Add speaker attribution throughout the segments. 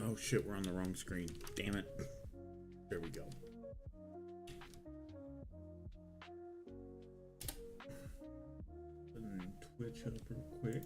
Speaker 1: Oh shit, we're on the wrong screen. Damn it. There we go. And Twitch up real quick.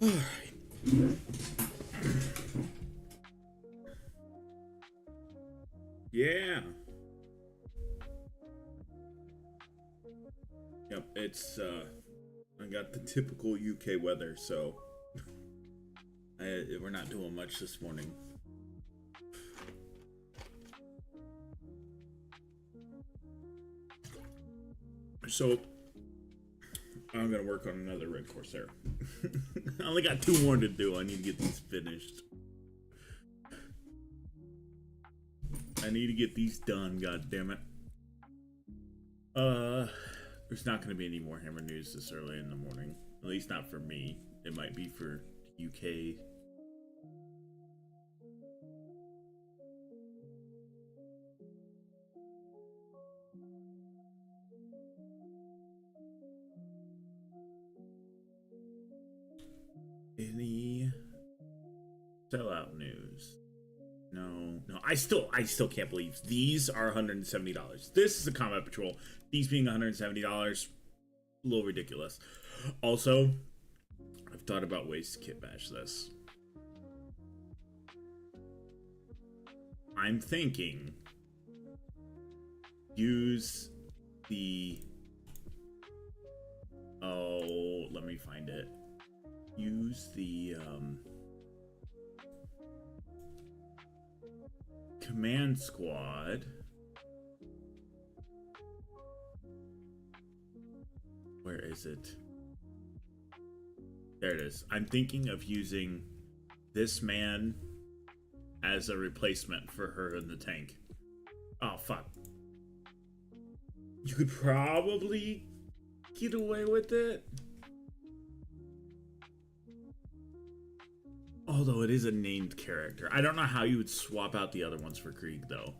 Speaker 1: All right. Yeah. Yep, it's I got the typical UK weather, so we're not doing much this morning. So I'm gonna work on another red Corsair. I only got 2 more to do. I need to get these finished. I need to get these done, god damn it. There's not gonna be any more Warhammer news this early in the morning. At least not for me. It might be for UK. Any sellout news? No. I still can't believe these are $170. This is a combat patrol. These being $170, a little ridiculous. Also, I've thought about ways to kit bash this. I'm thinking use the let me find it. Use the command squad. Where is it? There it is. I'm thinking of using this man as a replacement for her in the tank. Oh, fuck. You could probably get away with it. Although it is a named character. I don't know how you would swap out the other ones for Krieg, though.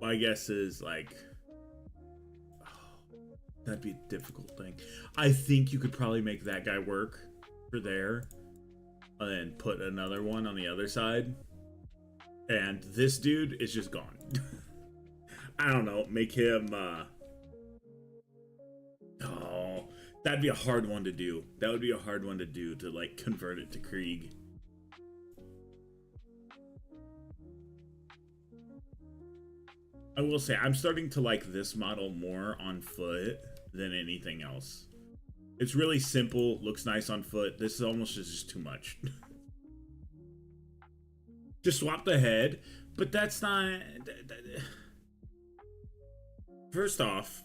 Speaker 1: My guess is, like... Oh, that'd be a difficult thing. I think you could probably make that guy work for there. And then put another one on the other side. And this dude is just gone. I don't know. Make him, Oh... That'd be a hard one to do. That would be a hard one to do, to like convert it to Krieg. I will say, I'm starting to like this model more on foot than anything else. It's really simple, looks nice on foot. This is almost just too much. Just swap the head, but that's not... First off,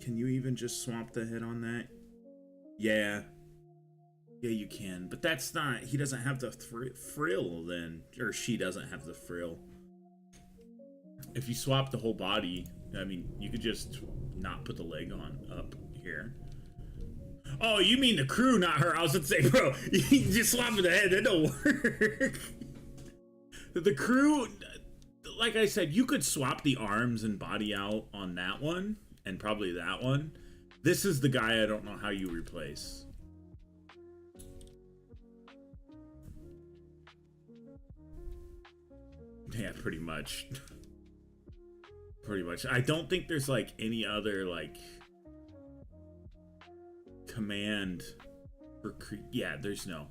Speaker 1: can you even just swap the head on that? Yeah. Yeah, you can. But that's not... He doesn't have the frill then. Or she doesn't have the frill. If you swap the whole body, I mean, you could just not put the leg on up here. Oh, you mean the crew, not her. I was gonna say, bro, you just swap the head. That don't work. The crew... Like I said, you could swap the arms and body out on that one. And probably that one. This is the guy I don't know how you replace. Yeah, pretty much. Pretty much. I don't think there's like any other like command for Krieg. Yeah, there's no.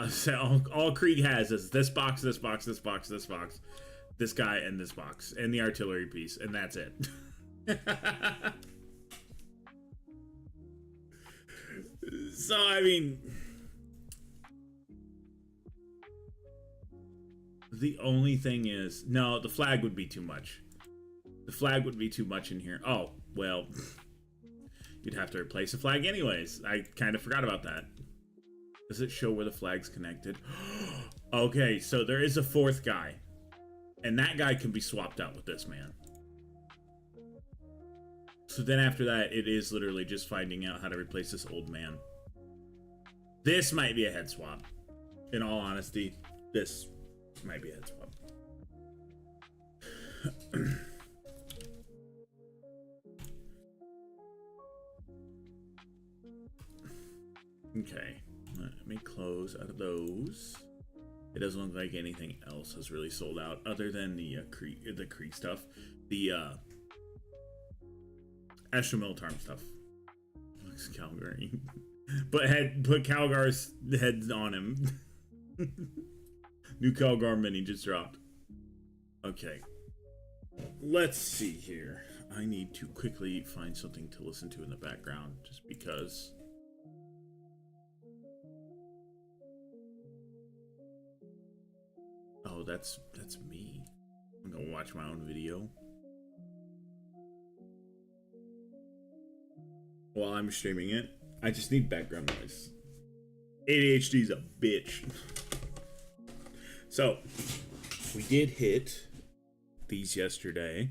Speaker 1: So all Krieg has is this box, this box, this box, this box, this guy, and this box, and the artillery piece, and that's it. So I mean, The only thing is, no, the flag would be too much. The flag would be too much in here. Oh, well, you'd have to replace the flag anyways. I kind of forgot about that. Does it show where the flag's connected? Okay, so there is a fourth guy. And that guy can be swapped out with this man. So then after that, it is literally just finding out how to replace this old man. This might be a head swap. In all honesty, this might be a head swap. Okay, let me close out of those. It doesn't look like anything else has really sold out other than the Kree stuff. The Extra Militarum stuff. Looks Calgary. Put Calgar's head on him. New Calgar mini just dropped. Okay. Let's see here. I need to quickly find something to listen to in the background just because. Oh, that's me. I'm gonna watch my own video while I'm streaming it. I just need background noise. ADHD's a bitch. So, we did hit these yesterday.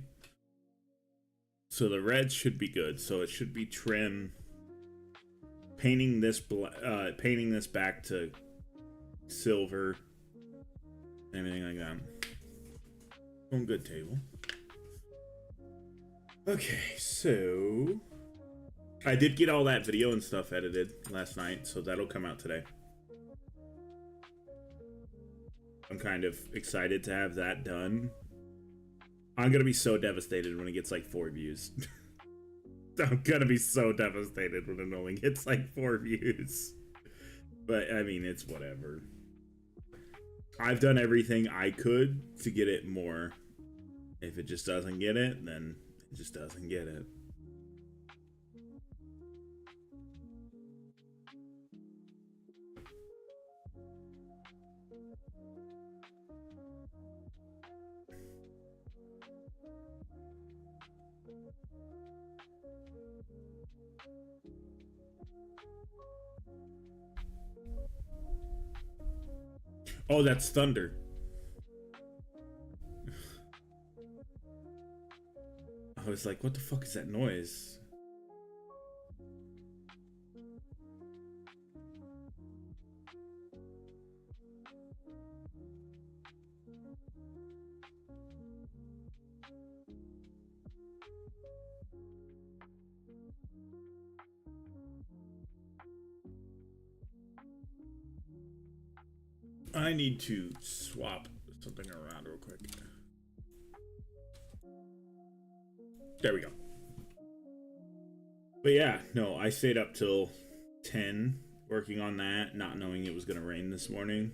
Speaker 1: So the reds should be good. So it should be trim. Painting this back to silver. Anything like that. Going good, table. Okay, so I did get all that video and stuff edited last night, so that'll come out today. I'm kind of excited to have that done. I'm gonna be so devastated when it gets like 4 views. I'm gonna be so devastated when it only gets like 4 views. But I mean, it's whatever. I've done everything I could to get it more. If it just doesn't get it, then it just doesn't get it. Oh, that's thunder. I was like, what the fuck is that noise? I need to swap something around real quick. There we go. But yeah, no, I stayed up till 10 working on that, not knowing it was gonna rain this morning.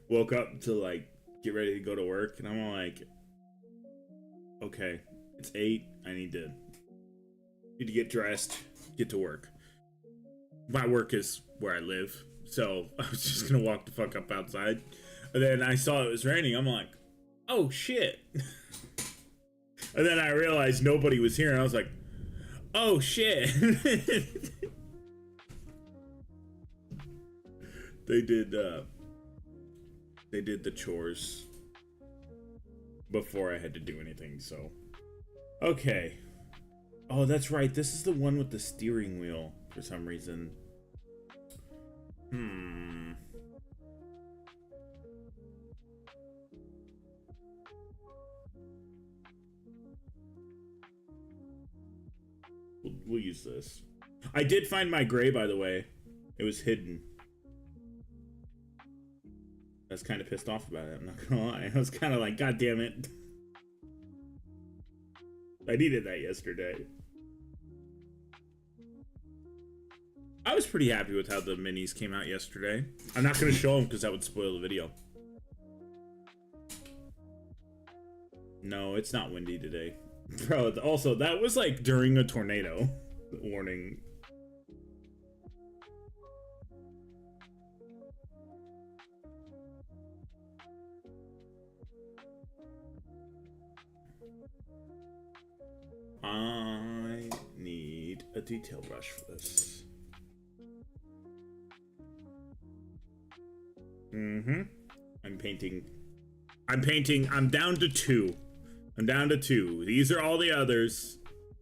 Speaker 1: Woke up to like get ready to go to work, and I'm all like, okay, it's 8. I need to get dressed, get to work. My work is where I live, so I was just gonna walk the fuck up outside. And then I saw it was raining. I'm like, oh shit. And then I realized nobody was here, and I was like, oh shit. They did the chores before I had to do anything, so. Okay. Oh, that's right. This is the one with the steering wheel for some reason. We'll use this. I did find my gray, by the way. It was hidden. I was kind of pissed off about it, I'm not gonna lie. I was kind of like, God damn it. I needed that yesterday. I was pretty happy with how the minis came out yesterday. I'm not gonna show them because that would spoil the video. No, it's not windy today. Bro, also, that was like during a tornado warning. I need a detail brush for this. I'm painting. I'm down to two. These are all the others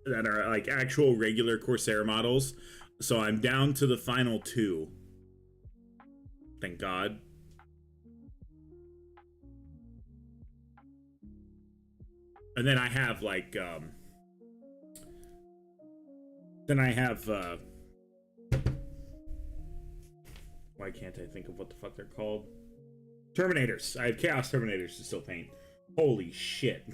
Speaker 1: that are like actual regular Corsair models. So I'm down to the final two. Thank God. And then I have like, why can't I think of what the fuck they're called? Terminators. I have Chaos Terminators to still paint. Holy shit.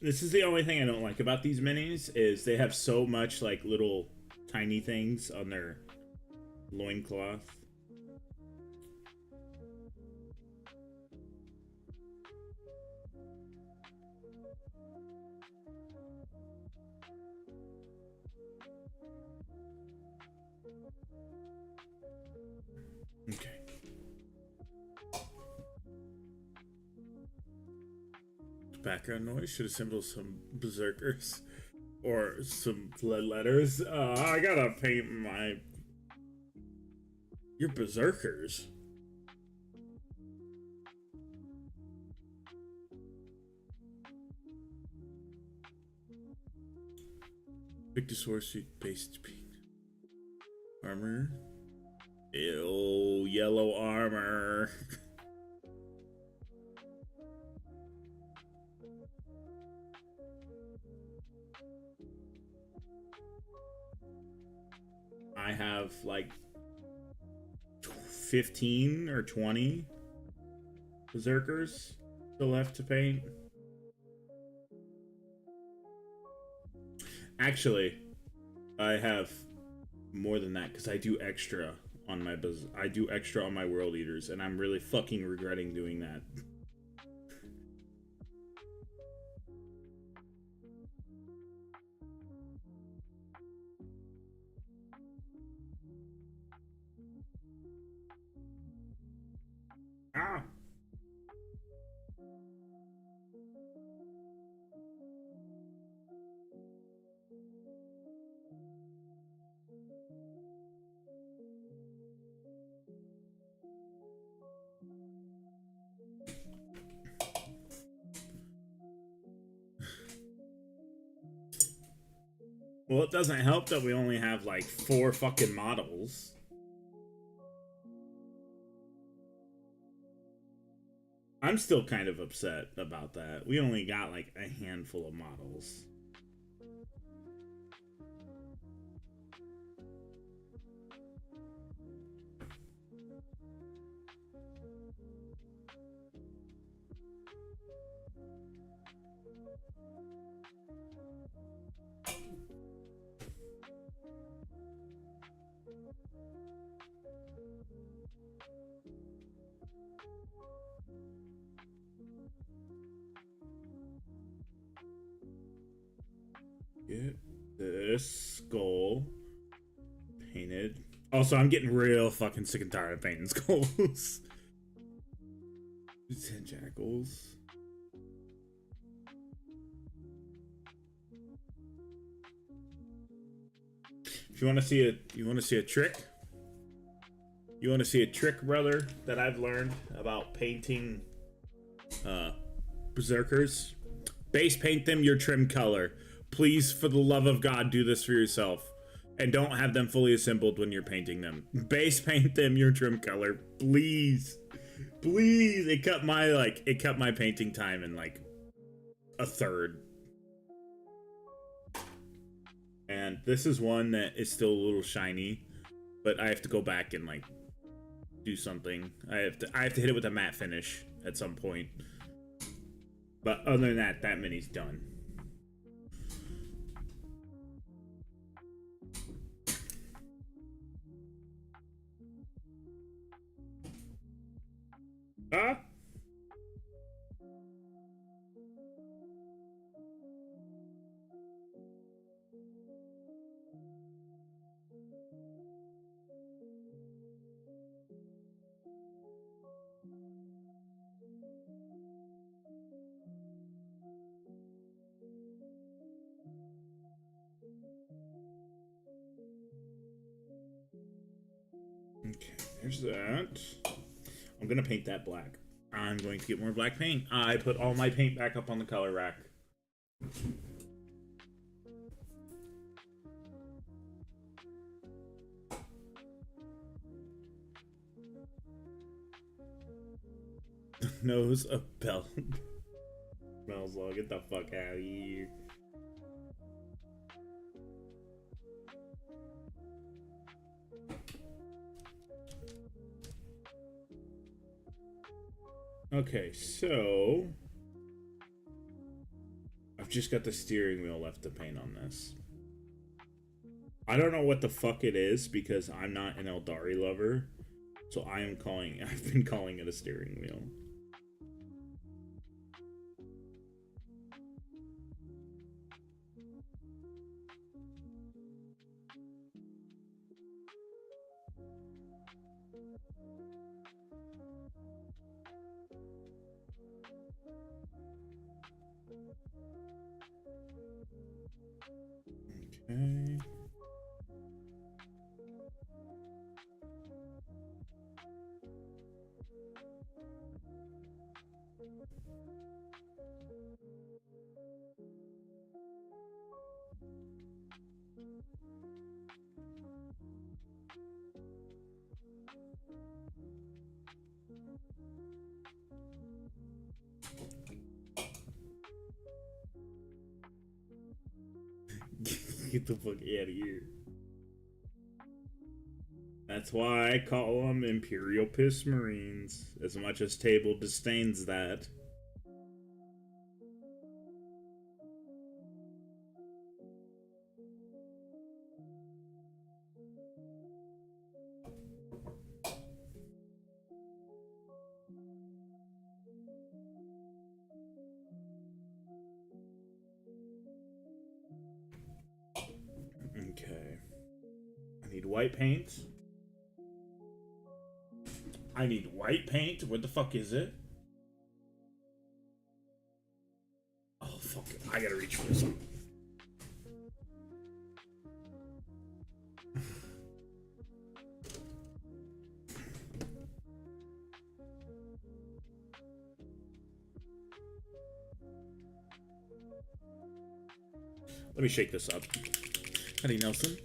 Speaker 1: This is the only thing I don't like about these minis, is they have so much like little tiny things on their loincloth. Okay. Background noise should assemble some berserkers or some lead letters. I gotta paint my... Your berserkers. Victosaur suit based paint. Armor. Ew, yellow armor. I have like 15 or 20 berserkers still left to paint. Actually, I have more than that because I do extra on my World Eaters, and I'm really fucking regretting doing that. Ah! Well, it doesn't help that we only have like 4 fucking models. I'm still kind of upset about that. We only got like a handful of models. Get this skull painted. Also, I'm getting real fucking sick and tired of painting skulls. 10 jackals. If you want to see a trick? You want to see a trick, brother, that I've learned about painting berserkers? Base paint them your trim color. Please, for the love of God, do this for yourself. And don't have them fully assembled when you're painting them. Base paint them your trim color. Please. Please. It cut my painting time in like a third. And this is one that is still a little shiny, but I have to go back and like do something. I have to hit it with a matte finish at some point. But other than that, that mini's done. There's that. I'm gonna paint that black. I'm going to get more black paint. I put all my paint back up on the color rack. Nose of belt. Smells like, get the fuck out of here. Okay, so I've just got the steering wheel left to paint on this. I don't know what the fuck it is because I'm not an Eldari lover, so I've been calling it a steering wheel. Okay. Get the fuck out of here. That's why I call them Imperial Piss Marines, as much as Table disdains that. Okay. I need white paint. I need white paint. Where the fuck is it? Oh, fuck it. I gotta reach for this one. Let me shake this up. Howdy, Nelson.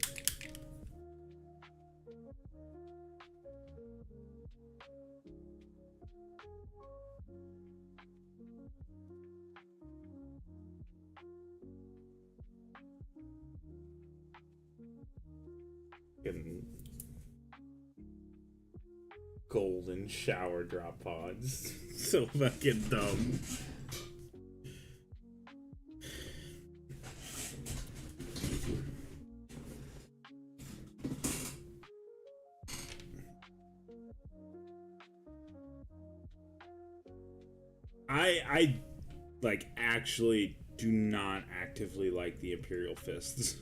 Speaker 1: Getting golden shower drop pods. So fucking dumb. I like actually do not actively like the Imperial Fists.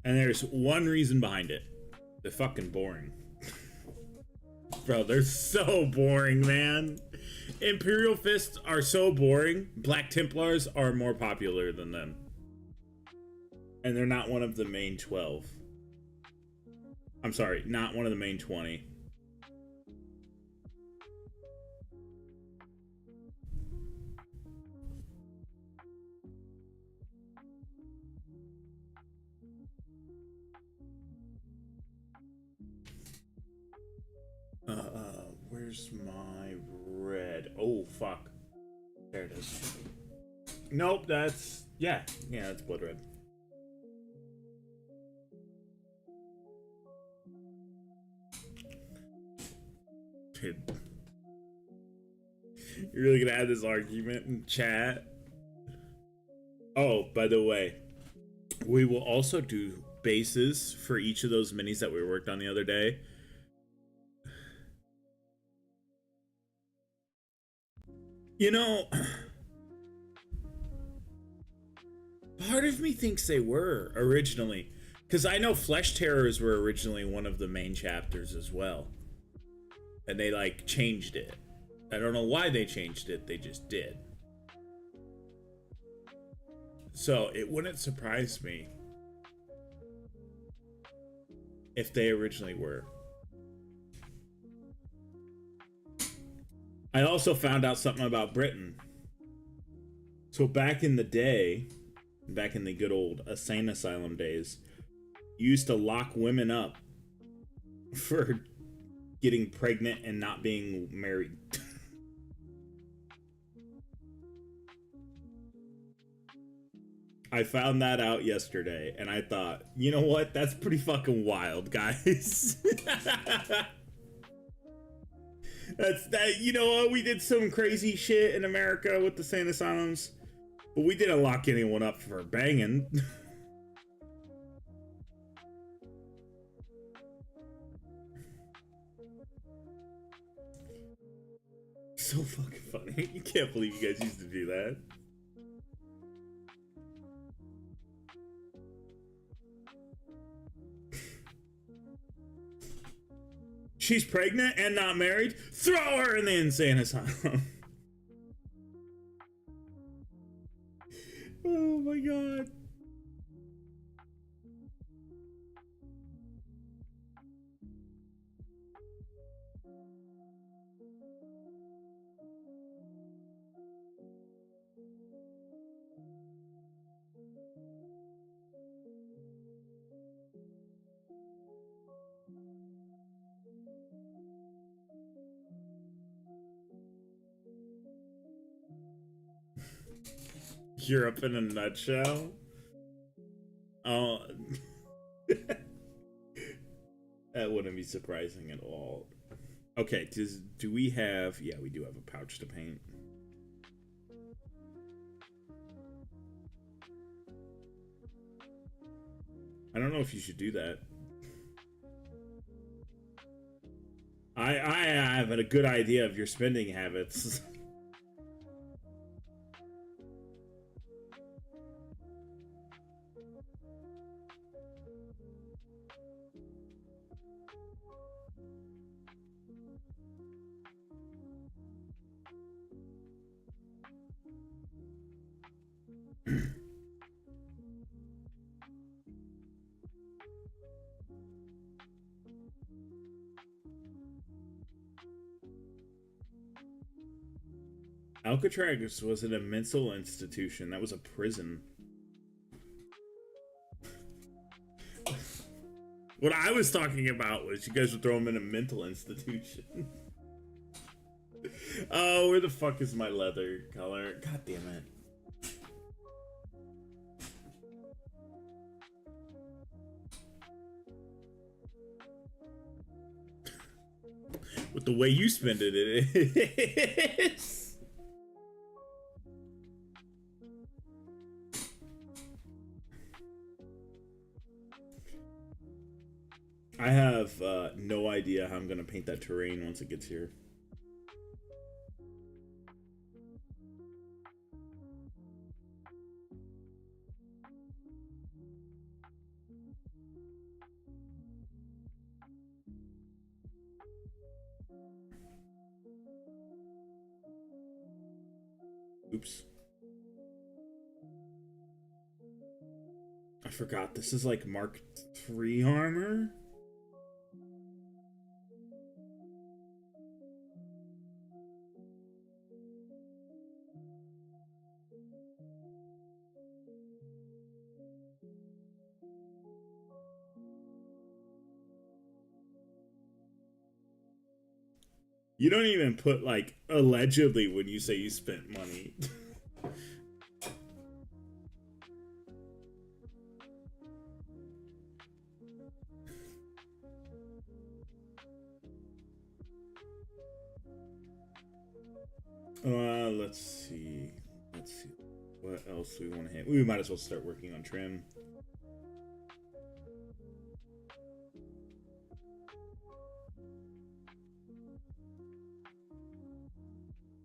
Speaker 1: And there's one reason behind it. They're fucking boring. Bro, they're so boring, man. Imperial Fists are so boring. Black Templars are more popular than them. And they're not one of the main 12. I'm sorry, not one of the main 20. Where's my red? Oh, fuck. There it is. Nope, that's... Yeah, that's blood red. Dude. You're really gonna have this argument in chat? Oh, by the way, we will also do bases for each of those minis that we worked on the other day. You know, part of me thinks they were originally, because I know Flesh Terrors were originally one of the main chapters as well, and they like changed it. I don't know why they changed it, they just did. So it wouldn't surprise me if they originally were. I also found out something about Britain. So back in the day, back in the good old insane asylum days, you used to lock women up for getting pregnant and not being married. I found that out yesterday, and I thought, you know what? That's pretty fucking wild, guys. That's that. You know what? We did some crazy shit in America with the insane asylums, but we didn't lock anyone up for banging. So fucking funny. You can't believe you guys used to do that. She's pregnant and not married? Throw her in the insane asylum. Oh my god. Europe in a nutshell. Oh, that wouldn't be surprising at all. Okay, do we have... Yeah, we do have a pouch to paint. I don't know if you should do that. I have a good idea of your spending habits. Alcatraz wasn't a mental institution. That was a prison. What I was talking about was you guys would throw him in a mental institution. Oh, where the fuck is my leather color? God damn it. With the way you spend it, it is. I have no idea how I'm gonna paint that terrain once it gets here. Oops. I forgot, this is like Mark III armor? You don't even put, like, allegedly when you say you spent money. Let's see. Let's see. What else do we want to hit? We might as well start working on trim.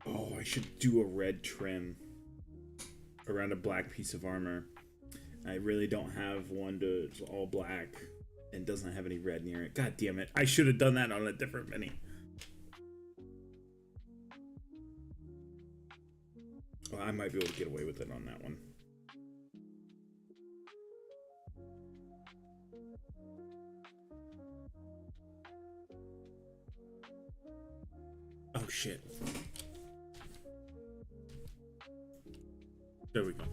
Speaker 1: Oh, I should do a red trim around a black piece of armor. I really don't have one that's all black and doesn't have any red near it. God damn it. I should have done that on a different mini. Well, I might be able to get away with it on that one. shit. There we go.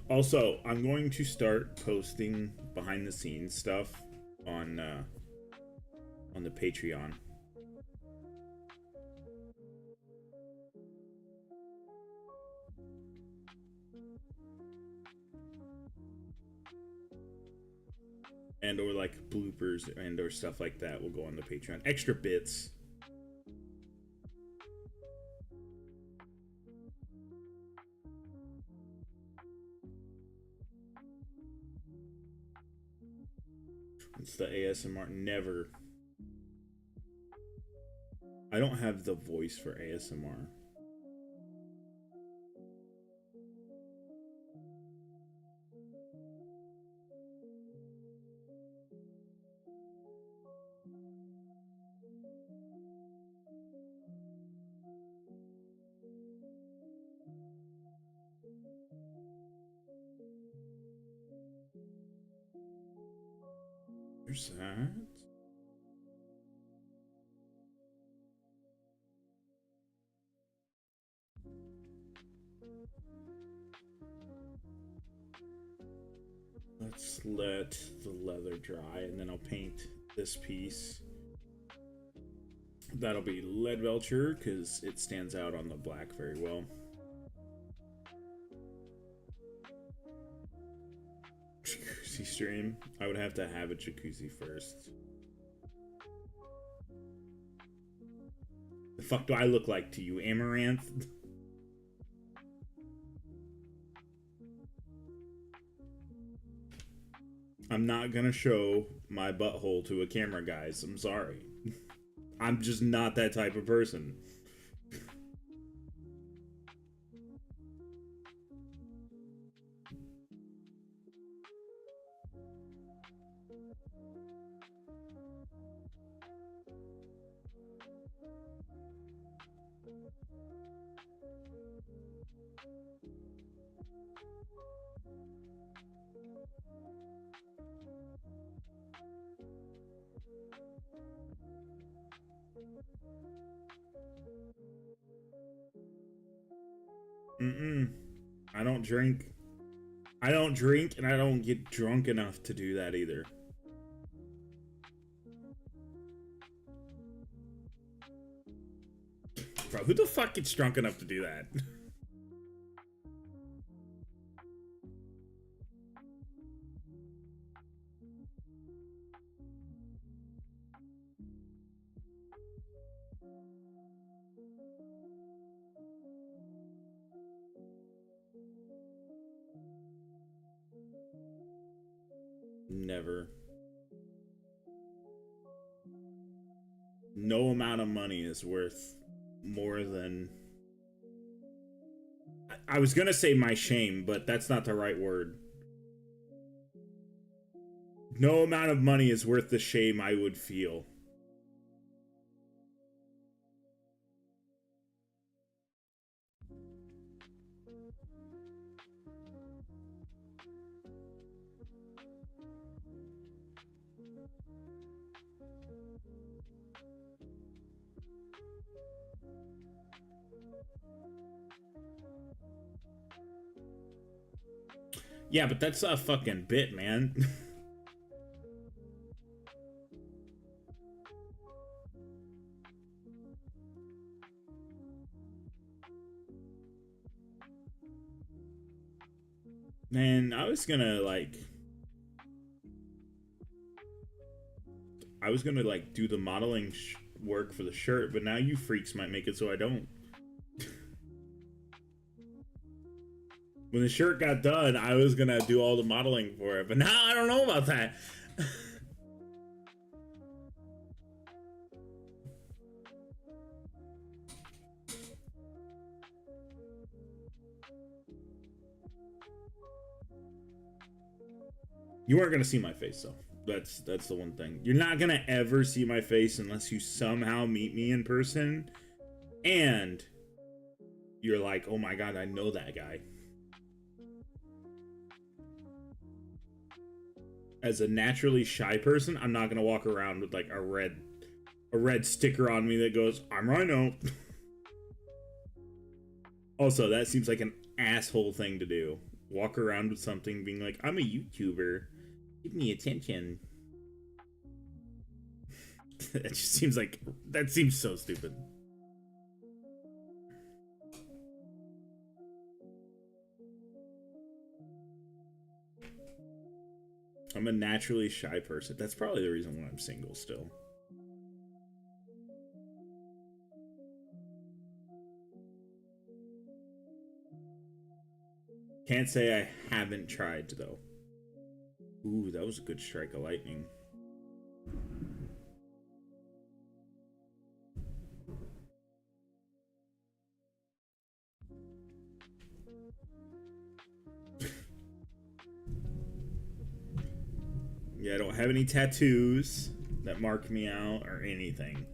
Speaker 1: Also, I'm going to start posting behind the scenes stuff on the Patreon. And or like bloopers and or stuff like that will go on the Patreon. Extra bits. It's the ASMR. Never. I don't have the voice for ASMR. There's that. Let's let the leather dry, and then I'll paint this piece. That'll be lead velture because it stands out on the black very well. Jacuzzi stream. I would have to have a jacuzzi first. The fuck do I look like to you, Amaranth? I'm not gonna show my butthole to a camera, guys. I'm sorry. I'm just not that type of person. I don't drink. I don't drink, and I don't get drunk enough to do that either. Bro, who the fuck gets drunk enough to do that? Never. No amount of money is worth more than... I was gonna say my shame, but that's not the right word. No amount of money is worth the shame I would feel. Yeah, but that's a fucking bit, man. Man, I was gonna do the modeling work for the shirt, but now you freaks might make it so I don't. When the shirt got done, I was gonna do all the modeling for it, but now I don't know about that. You weren't gonna see my face, though. That's the one thing. You're not gonna ever see my face unless you somehow meet me in person, and you're like, oh my god, I know that guy. As a naturally shy person, I'm not gonna walk around with like a red sticker on me that goes, I'm Rhino. Also, that seems like an asshole thing to do. Walk around with something being like, I'm a YouTuber. Give me attention. It just seems like, that seems so stupid. I'm a naturally shy person. That's probably the reason why I'm single still. Can't say I haven't tried, though. Ooh, that was a good strike of lightning. Yeah, I don't have any tattoos that mark me out or anything.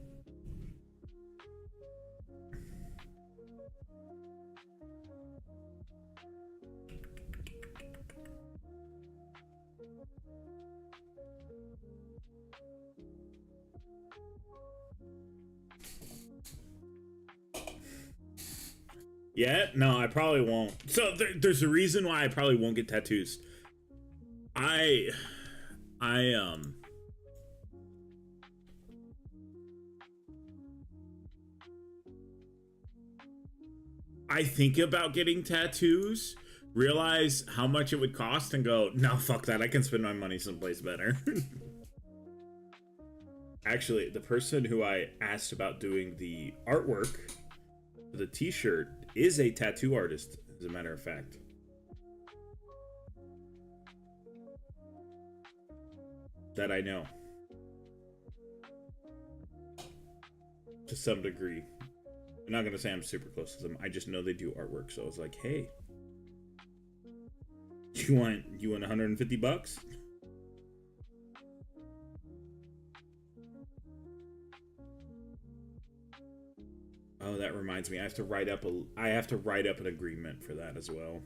Speaker 1: Yeah, no, I probably won't. So there's a reason why I probably won't get tattoos. I think about getting tattoos, realize how much it would cost, and go, no, fuck that. I can spend my money someplace better. Actually, the person who I asked about doing the artwork for the t-shirt is a tattoo artist, as a matter of fact. That I know. To some degree. I'm not going to say I'm super close to them. I just know they do artwork, so I was like, hey. You want 150 bucks? Oh, that reminds me. I have to write up an agreement for that as well.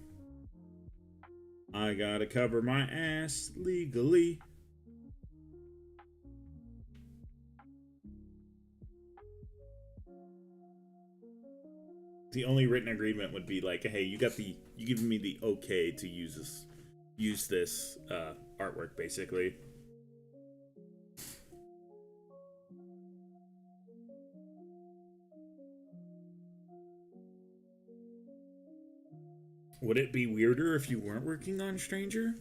Speaker 1: I gotta cover my ass legally. The only written agreement would be like, hey, you giving me the okay to use this artwork, basically. Would it be weirder if you weren't working on Stranger?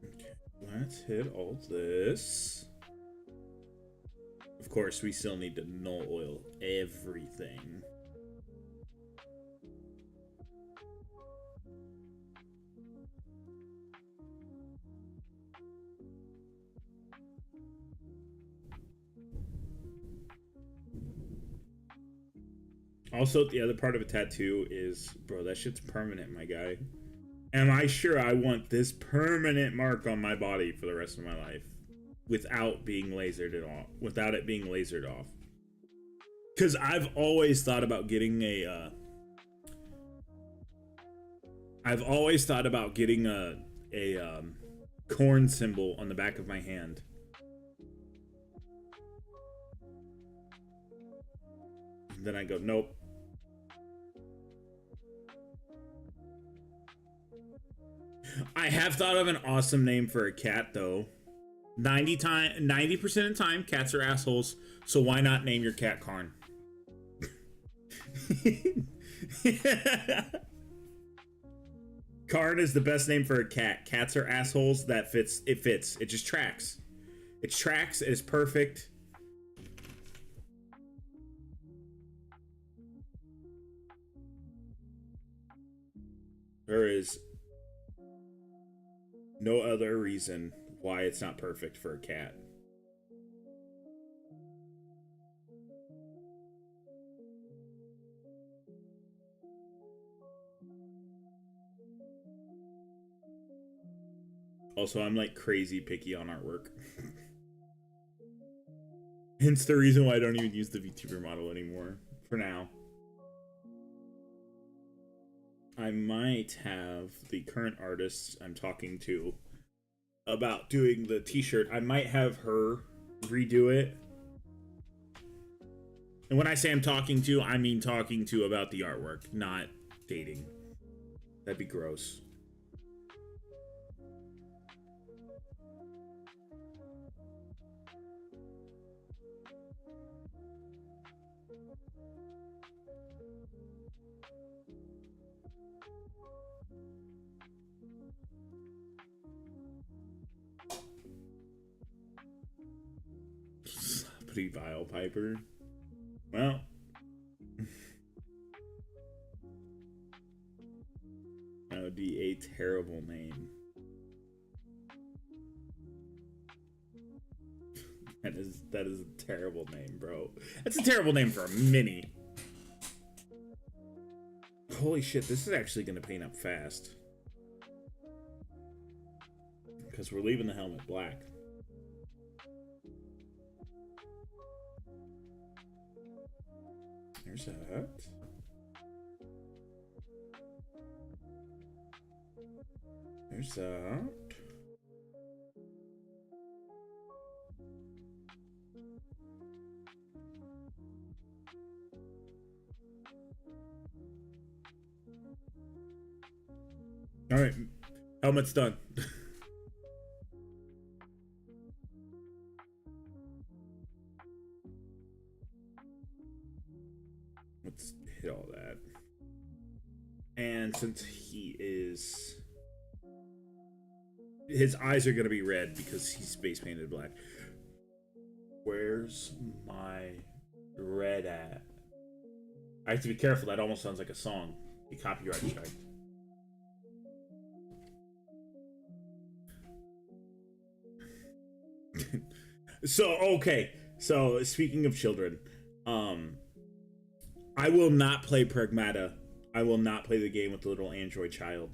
Speaker 1: Okay, let's hit all this. Of course, we still need to null oil everything. Also, the other part of a tattoo is, bro, that shit's permanent, my guy. Am I sure I want this permanent mark on my body for the rest of my life without being lasered at all? Without it being lasered off? Because I've always thought about getting a. I've always thought about getting a corn symbol on the back of my hand. And then I go, nope. I have thought of an awesome name for a cat, though. 90% of the time, cats are assholes, so why not name your cat Karn? Karn is the best name for a cat. Cats are assholes. That fits. It fits. It just tracks. It tracks. It is perfect. There is no other reason why it's not perfect for a cat. Also, I'm like crazy picky on artwork. Hence the reason why I don't even use the VTuber model anymore for now. I might have the current artist I'm talking to about doing the t-shirt. I might have her redo it. And when I say I'm talking to, I mean talking to about the artwork, not dating. That'd be gross. Pretty vile Piper. Well. That would be a terrible name. That is a terrible name, bro. That's a terrible name for a mini. Holy shit, this is actually gonna paint up fast. Because we're leaving the helmet black. There's that. There's that. All right, helmet's done. Let's hit all that. And since he is... his eyes are going to be red because he's space painted black. Where's my red at? I have to be careful. That almost sounds like a song. Be copyright strike. So, okay. So, speaking of children, I will not play Pragmata. I will not play the game with the little android child.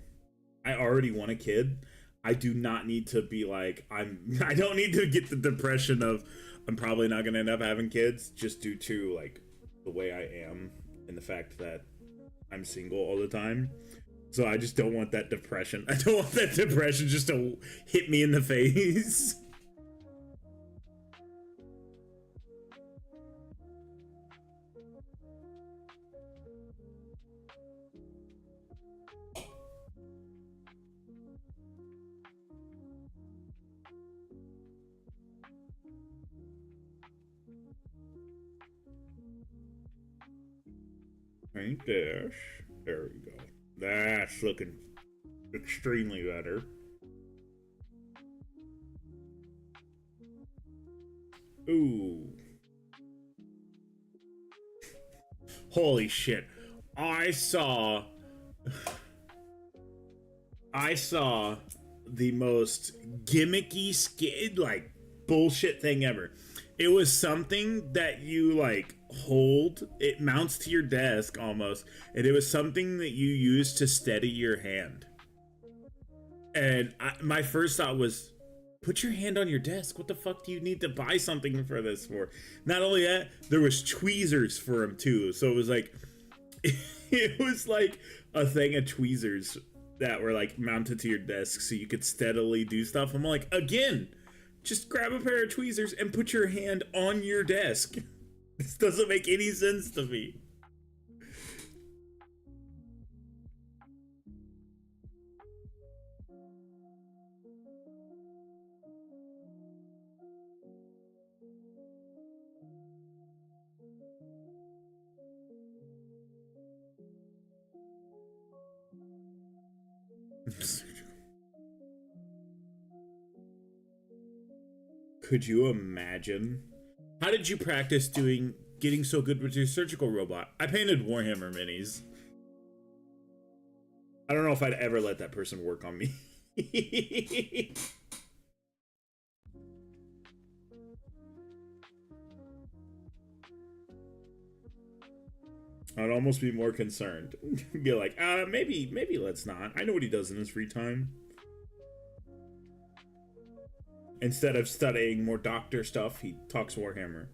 Speaker 1: I already want a kid. I do not need to be like, I don't need to get the depression of I'm probably not going to end up having kids just due to like the way I am and the fact that I'm single all the time. So I just don't want that depression. I don't want that depression just to hit me in the face. Paint dash. There we go. That's looking extremely better. Ooh. Holy shit. I saw the most gimmicky like bullshit thing ever. It was something that you like hold, it mounts to your desk almost, and it was something that you use to steady your hand. And my first thought was, put your hand on your desk. What the fuck do you need to buy something for this for? Not only that, there was tweezers for him too. So it was like, it was like a thing of tweezers that were like mounted to your desk so you could steadily do stuff. I'm like, again, just grab a pair of tweezers and put your hand on your desk. This doesn't make any sense to me. Could you imagine? How did you practice getting so good with your surgical robot? I painted Warhammer minis. I don't know if I'd ever let that person work on me. I'd almost be more concerned. Be like, maybe let's not. I know what he does in his free time. Instead of studying more doctor stuff, he talks Warhammer.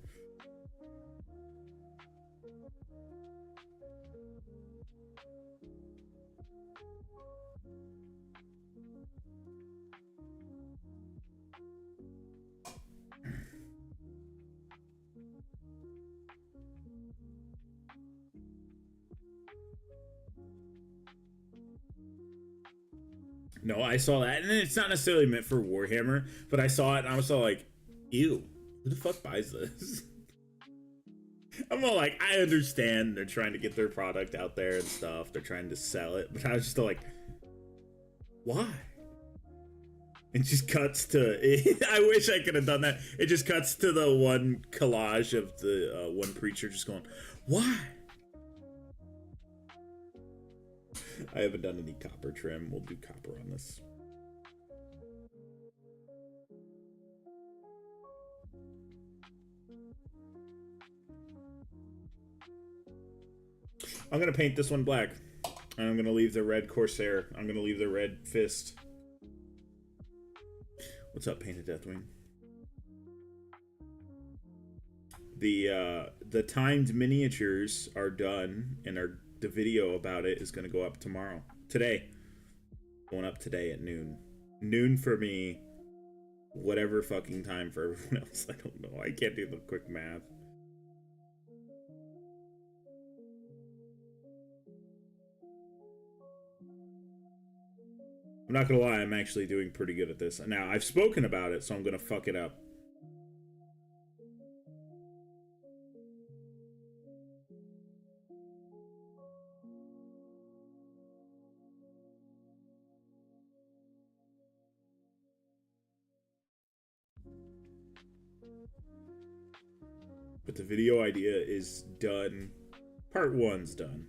Speaker 1: No, I saw that, and it's not necessarily meant for Warhammer, but I saw it and I was all like, ew, who the fuck buys this? I'm all like, I understand they're trying to get their product out there and stuff, they're trying to sell it, but I was just like, why? It just cuts to, I wish I could have done that. It just cuts to the one collage of the one preacher just going, why? I haven't done any copper trim. We'll do copper on this. I'm going to paint this one black. And I'm going to leave the red Corsair. I'm going to leave the red Fist. What's up, Painted Deathwing? The timed miniatures are done, and the video about it is going to go up tomorrow. Today. Going up today at noon. Noon for me. Whatever fucking time for everyone else. I don't know. I can't do the quick math. I'm not gonna lie, I'm actually doing pretty good at this. Now, I've spoken about it, so I'm gonna fuck it up. But the video idea is done. Part 1's done.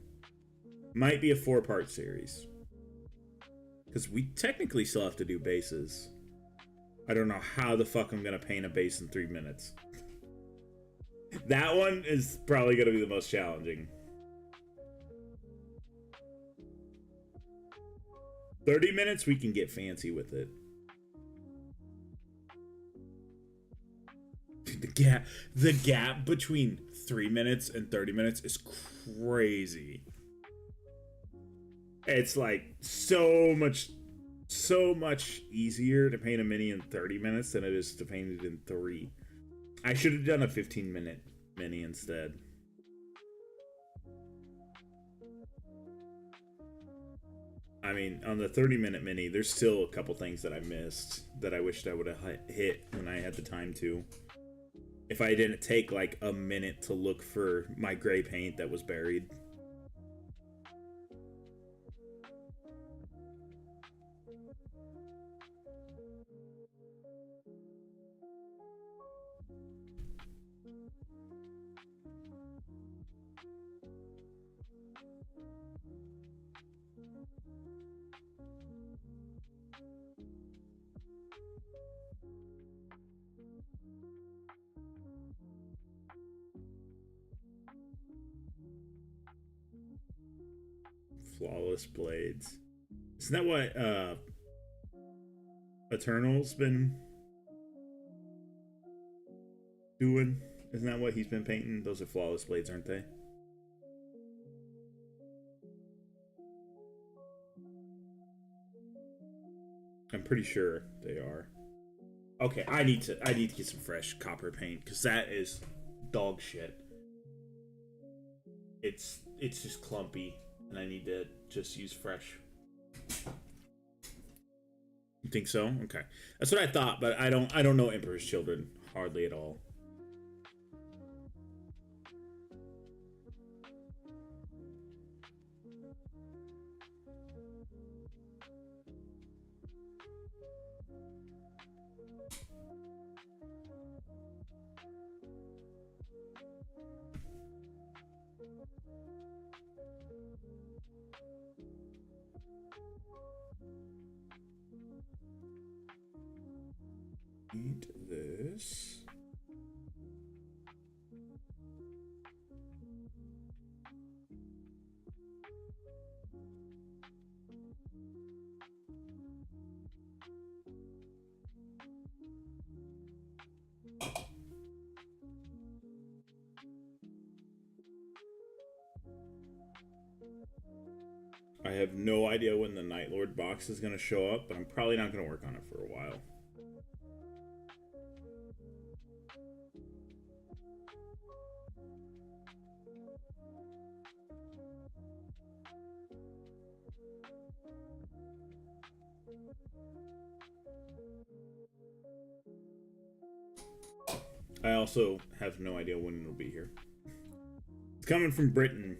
Speaker 1: Might be a 4-part series. Because we technically still have to do bases. I don't know how the fuck I'm gonna paint a base in 3 minutes. That one is probably gonna be the most challenging. 30 minutes, we can get fancy with it. The gap between 3 minutes and 30 minutes is crazy. It's like so much easier to paint a mini in 30 minutes than it is to paint it in 3. I should have done a 15-minute mini instead. I mean, on the 30-minute mini, there's still a couple things that I missed that I wished I would have hit when I had the time to. If I didn't take like a minute to look for my gray paint that was buried. Flawless blades. Isn't that what Eternal's been doing? Isn't that what he's been painting? Those are flawless blades, aren't they? I'm pretty sure they are. Okay, I need to get some fresh copper paint because that is dog shit. It's just clumpy. And I need to just use fresh. You think so? Okay. That's what I thought, but I don't know Emperor's Children hardly at all. Need this. I have no idea when the Night Lord box is going to show up, but I'm probably not going to work on it for a while. I also have no idea when it'll be here. It's coming from Britain.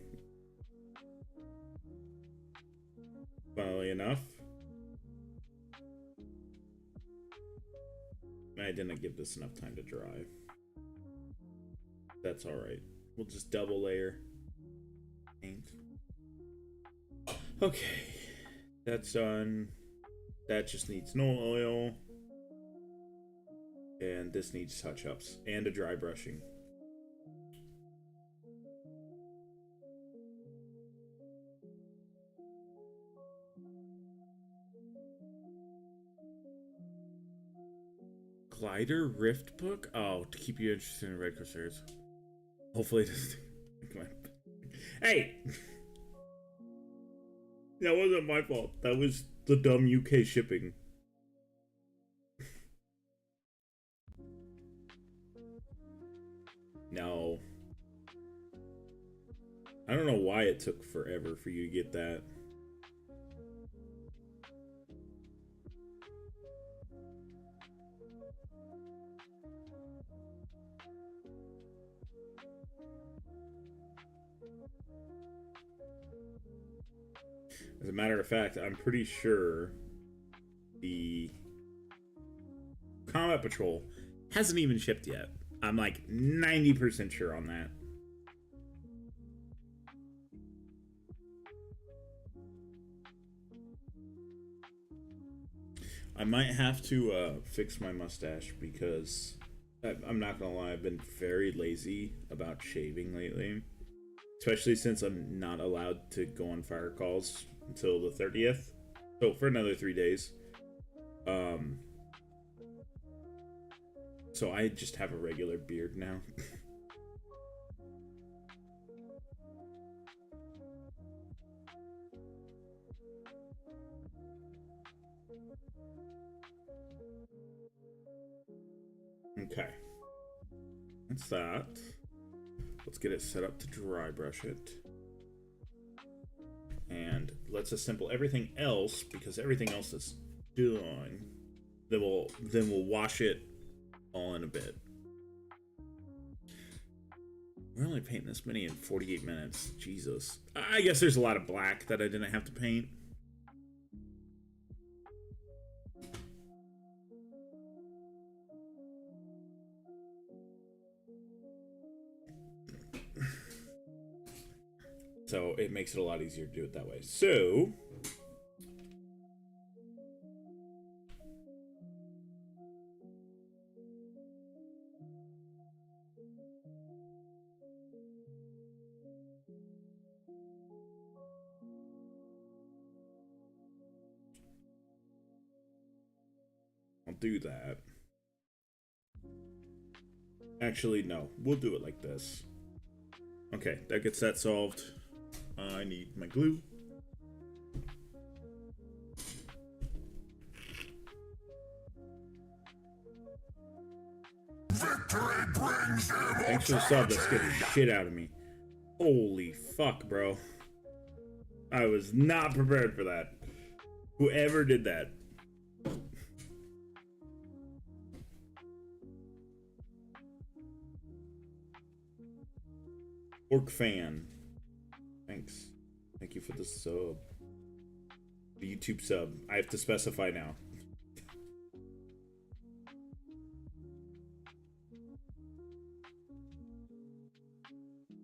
Speaker 1: Funnily enough. I didn't give this enough time to dry. That's alright. We'll just double layer paint. Okay. That's done. That just needs no oil. And this needs touch-ups and a dry brushing. Glider Rift book? Oh, to keep you interested in Red Crusaders. Hopefully it doesn't. Hey! That wasn't my fault. That was the dumb UK shipping. No. I don't know why it took forever for you to get that. As a matter of fact, I'm pretty sure the Combat Patrol hasn't even shipped yet. I'm like 90% sure on that. I might have to fix my mustache because I'm not gonna lie, I've been very lazy about shaving lately. Especially since I'm not allowed to go on fire calls until the 30th. So for another 3 days. So I just have a regular beard now. Okay. That's that. Let's get it set up to dry brush it. And let's assemble everything else, because everything else is done. Then we'll wash it all in a bit. We're only painting this many in 48 minutes. Jesus. I guess there's a lot of black that I didn't have to paint. So it makes it a lot easier to do it that way. So I'll do that. Actually, no. We'll do it like this. Okay, that gets that solved. I need my glue. Thanks for the sub, that's getting shit out of me. Holy fuck, bro. I was not prepared for that. Whoever did that. Orc fan. Thanks. Thank you for the sub. The YouTube sub. I have to specify now.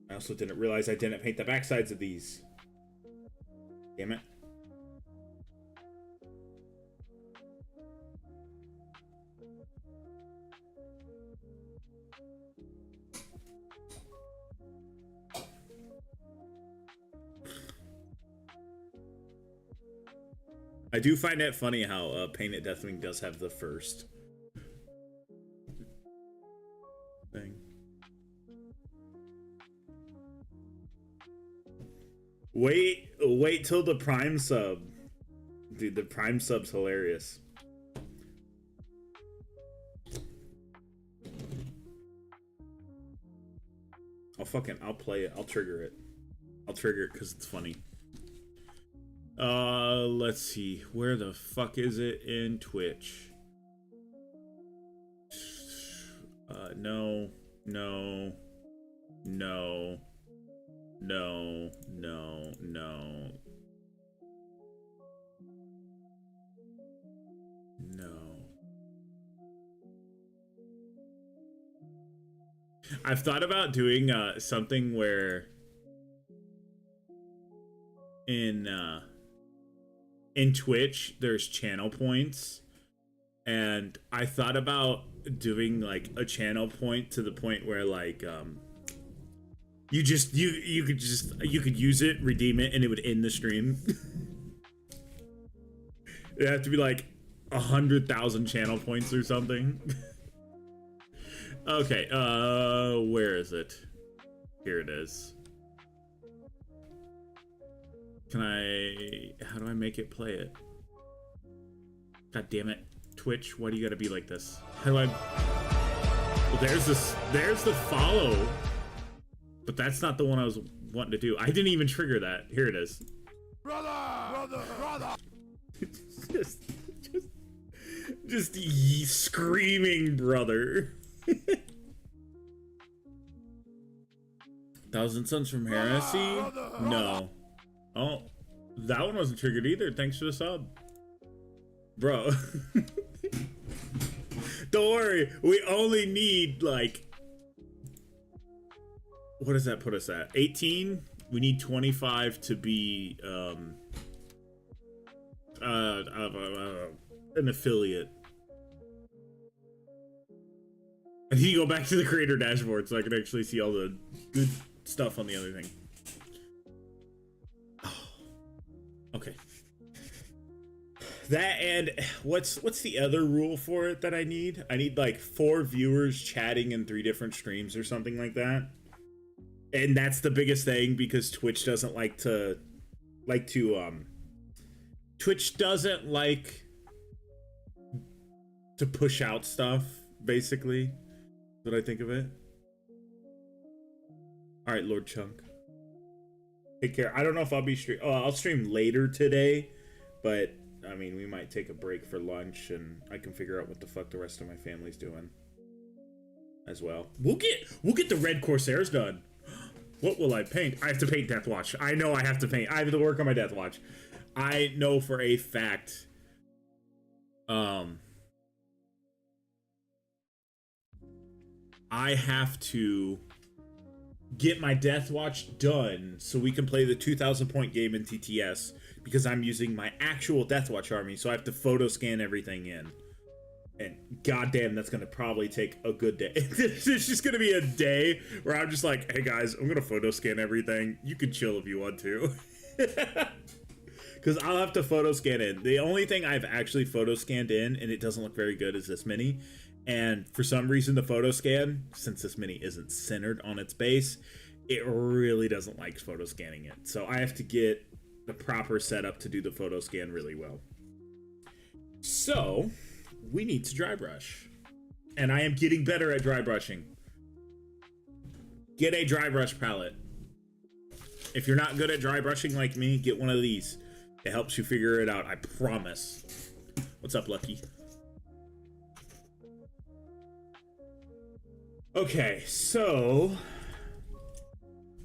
Speaker 1: I also didn't realize I didn't paint the backsides of these. Damn it. I do find it funny how Paint It Deathwing does have the first thing. Wait till the Prime sub. Dude, the Prime sub's hilarious. I'll play it. I'll trigger it. I'll trigger it because it's funny. Let's see. Where the fuck is it in Twitch? No. I've thought about doing something where in Twitch there's channel points, and I thought about doing like a channel point to the point where like you could use it, redeem it, and it would end the stream. It'd have to be like 100,000 channel points or something. Okay, where is it? Here it is. How do I make it play it? God damn it. Twitch, why do you gotta be like this? How do I... Well, there's the follow. But that's not the one I was wanting to do. I didn't even trigger that. Here it is. Brother! just screaming brother. Thousand Sons from Heresy? No. Oh, that one wasn't triggered either. Thanks for the sub. Bro. Don't worry. We only need, like... What does that put us at? 18? We need 25 to be, an affiliate. I need to go back to the creator dashboard so I can actually see all the good stuff on the other thing. Oh. Okay. That, and what's the other rule for it that I need? I need like 4 viewers chatting in 3 different streams or something like that. And that's the biggest thing because Twitch doesn't Twitch doesn't like to push out stuff, basically. What I think of it. All right, Lord Chunk. Take care. I don't know if I'll be I'll stream later today, but I mean, we might take a break for lunch, and I can figure out what the fuck the rest of my family's doing as well. We'll get the Red Corsairs done. What will I paint? I have to paint Deathwatch. I know I have to paint. I have to work on my Deathwatch. I know for a fact. I have to get my Deathwatch done so we can play the 2,000 point game in TTS because I'm using my actual Deathwatch army, so I have to photo scan everything in. And goddamn, that's gonna probably take a good day. It's just gonna be a day where I'm just like, hey guys, I'm gonna photo scan everything. You can chill if you want to. Because I'll have to photo scan in. The only thing I've actually photo scanned in, and it doesn't look very good, is this mini. And for some reason, the photo scan, since this mini isn't centered on its base, it really doesn't like photo scanning it. So I have to get the proper setup to do the photo scan really well. So we need to dry brush. And I am getting better at dry brushing. Get a dry brush palette. If you're not good at dry brushing like me, get one of these. It helps you figure it out, I promise. What's up, Lucky? Okay, so...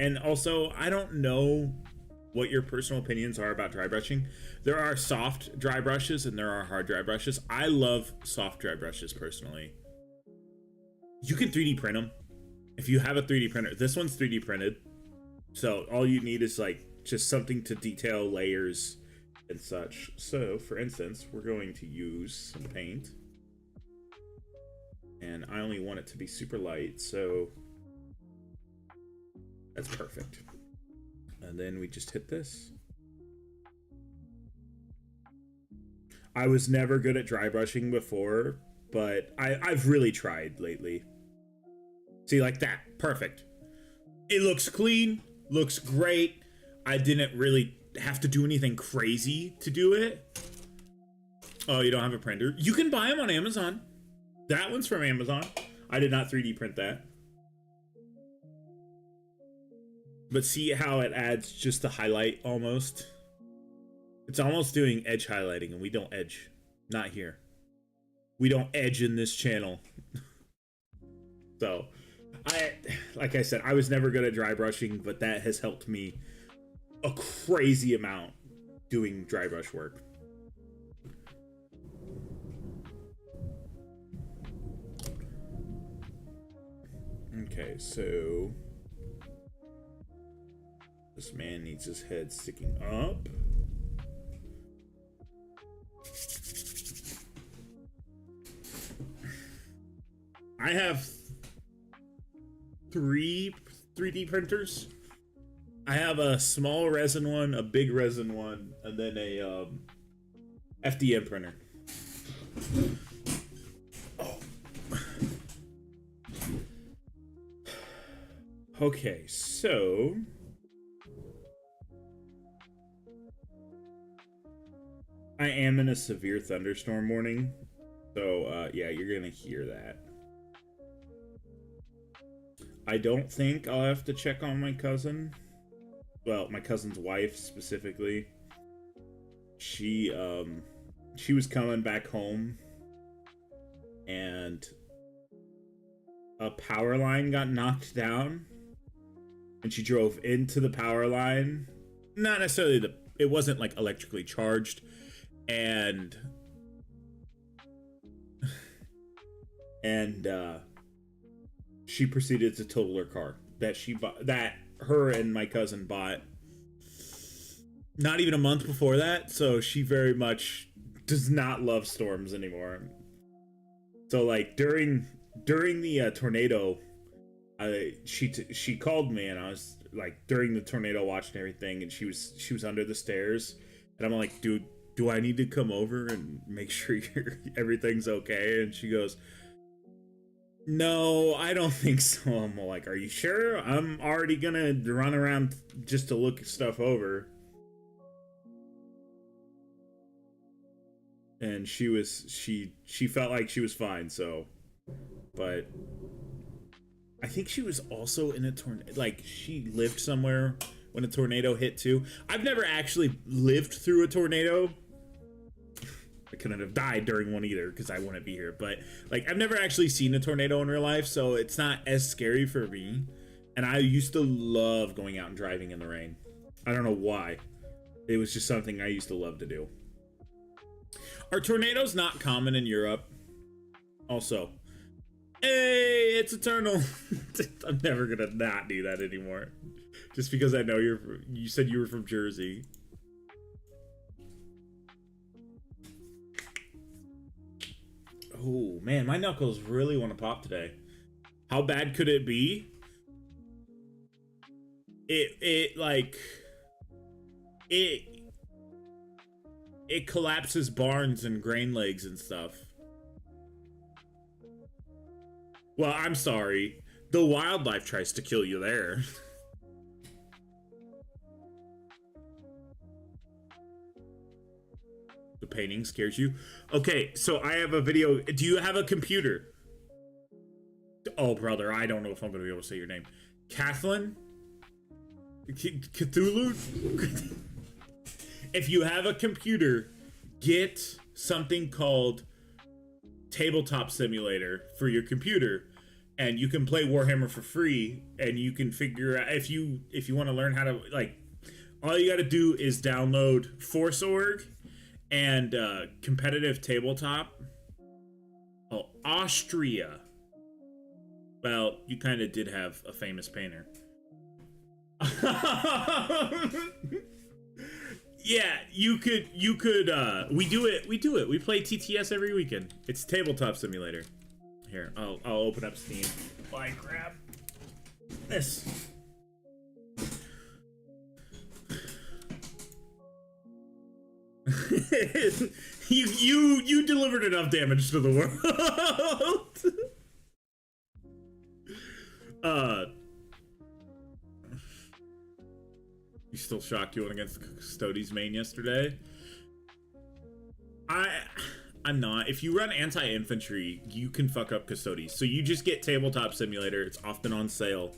Speaker 1: And also, I don't know what your personal opinions are about dry brushing. There are soft dry brushes and there are hard dry brushes. I love soft dry brushes, personally. You can 3D print them. If you have a 3D printer. This one's 3D printed. So all you need is, like, just something to detail layers and such. So, for instance, we're going to use some paint. And I only want it to be super light, so that's perfect. And then we just hit this. I was never good at dry brushing before, but I've really tried lately. See, like that. Perfect. It looks clean, looks great. I didn't really have to do anything crazy to do it. Oh, you don't have a printer? You can buy them on Amazon. That one's from Amazon. I did not 3D print that. But see how it adds just the highlight almost? It's almost doing edge highlighting, and we don't edge. Not here. We don't edge in this channel. So, like I said, I was never good at dry brushing, but that has helped me a crazy amount doing dry brush work. Okay, so this man needs his head sticking up. I have 3 3D printers. I have a small resin one, a big resin one, and then a FDM printer. Oh. Okay, so I am in a severe thunderstorm warning, so yeah, you're gonna hear that. I don't think I'll have to check on my cousin. Well, my cousin's wife specifically. She was coming back home and a power line got knocked down and she drove into the power line. Not necessarily it wasn't like electrically charged, and she proceeded to total her car that she bought, that her and my cousin bought not even a month before that. So she very much does not love storms anymore. So like during the tornado, she called me, and I was like during the tornado watching everything, and she was under the stairs, and I'm like, dude, do I need to come over and make sure everything's okay? And she goes, no, I don't think so. I'm like, are you sure? I'm already gonna run around just to look stuff over. And she felt like she was fine, so. But I think she was also in a tornado. Like, she lived somewhere when a tornado hit too. I've never actually lived through a tornado. I couldn't have died during one either because I wouldn't be here. But like, I've never actually seen a tornado in real life, so it's not as scary for me. And I used to love going out and driving in the rain. I don't know why. It was just something I used to love to do. Are tornadoes not common in Europe? Also, hey, it's eternal. I'm never gonna not do that anymore. Just because I know you said you were from Jersey. Oh man, my knuckles really want to pop today. How bad could it be? It collapses barns and grain legs and stuff. Well, I'm sorry. The wildlife tries to kill you there. The painting scares you? Okay, so I have a video. Do you have a computer? Oh, brother, I don't know if I'm going to be able to say your name. Kathleen? Cthulhu? If you have a computer, get something called Tabletop Simulator for your computer, and you can play Warhammer for free, and you can figure out if you want to learn how to, like, all you got to do is download Force.org and competitive tabletop. Oh, Austria. Well, you kind of did have a famous painter. Yeah, you could, we do it. We play TTS every weekend. It's Tabletop Simulator. Here, I'll open up Steam. I grab this. you delivered enough damage to the world. still shocked you went against the Custodes main yesterday. I'm not. If you run anti-infantry, you can fuck up Custodes. So you just get Tabletop Simulator. It's often on sale.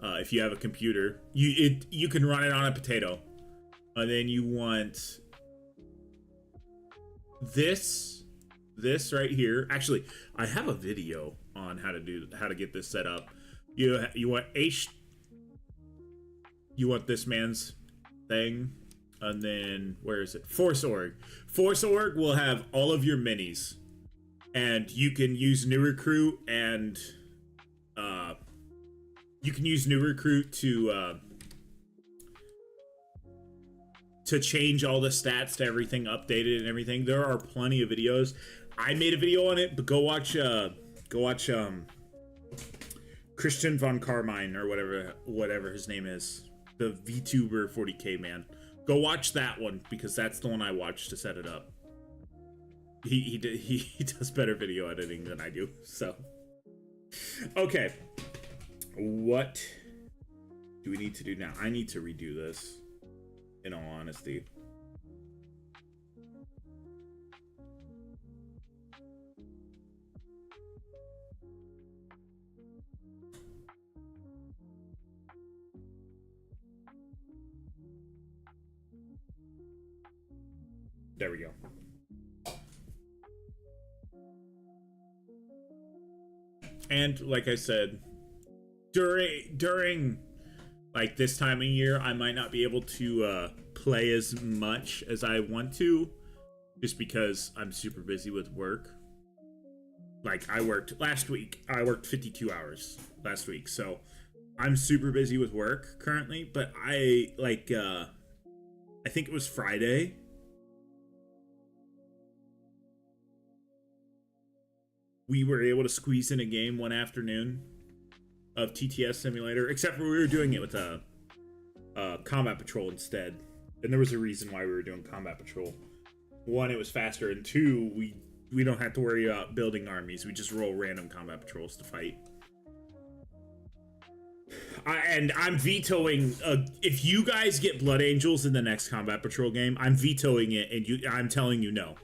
Speaker 1: If you have a computer, you can run it on a potato. And then you want this right here. Actually, I have a video on how to get this set up. You want you want this man's thing, and then where is it? Force Org. Force Org will have all of your minis, and you can use New Recruit and to change all the stats to everything updated and everything. There are plenty of videos. I made a video on it, but go watch Christian von Carmine or whatever his name is, the VTuber 40K man. Go watch that one because that's the one I watched to set it up. He does better video editing than I do. So okay, what do we need to do now? I need to redo this, in all honesty. There we go. And like I said, during like this time of year, I might not be able to play as much as I want to, just because I'm super busy with work. Like I worked 52 hours last week, so I'm super busy with work currently. But I think it was Friday. We were able to squeeze in a game one afternoon of TTS Simulator, except for we were doing it with a Combat Patrol instead. And there was a reason why we were doing Combat Patrol. One, it was faster, and two, we don't have to worry about building armies. We just roll random Combat Patrols to fight. I'm vetoing, if you guys get Blood Angels in the next Combat Patrol game, I'm vetoing it, and I'm telling you no.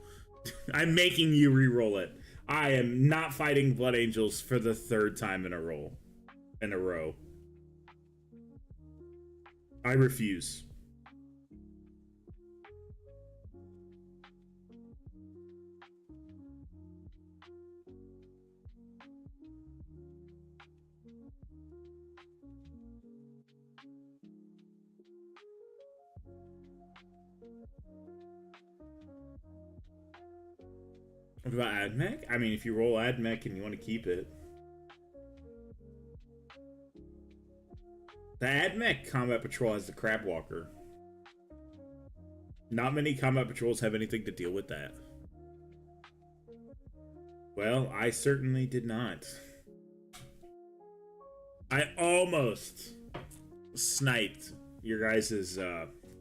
Speaker 1: I'm making you re-roll it. I am not fighting Blood Angels for the third time in a row. I refuse. What about AdMech? I mean, if you roll AdMech and you want to keep it. The AdMech Combat Patrol has the Crab Walker. Not many Combat Patrols have anything to deal with that. Well, I certainly did not. I almost sniped your guys'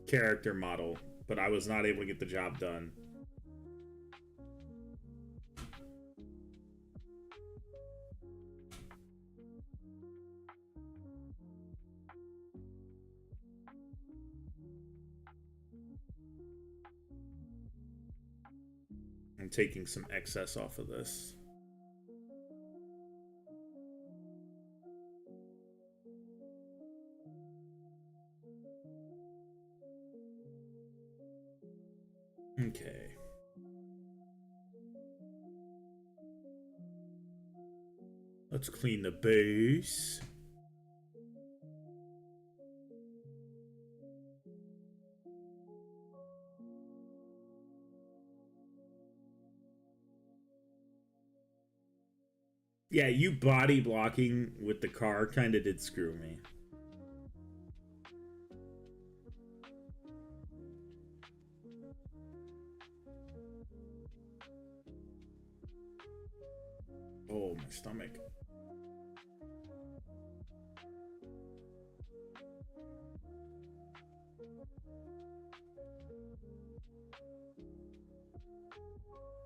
Speaker 1: character model, but I was not able to get the job done. I'm taking some excess off of this. Okay. Let's clean the base. Yeah, you body blocking with the car kind of did screw me. Oh, my stomach.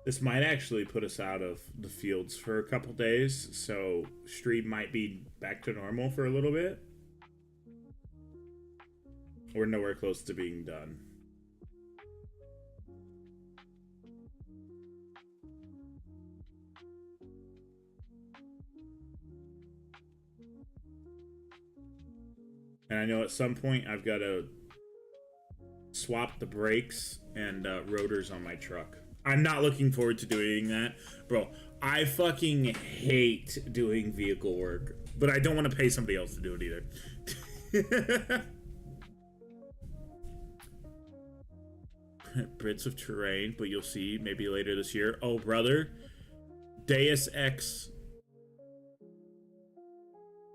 Speaker 1: This might actually put us out of the fields for a couple days, so stream might be back to normal for a little bit. We're nowhere close to being done. And I know at some point I've got to swap the brakes and rotors on my truck. I'm not looking forward to doing that. Bro, I fucking hate doing vehicle work. But I don't want to pay somebody else to do it either. Bits of terrain, but you'll see maybe later this year. Oh, brother. Deus Ex.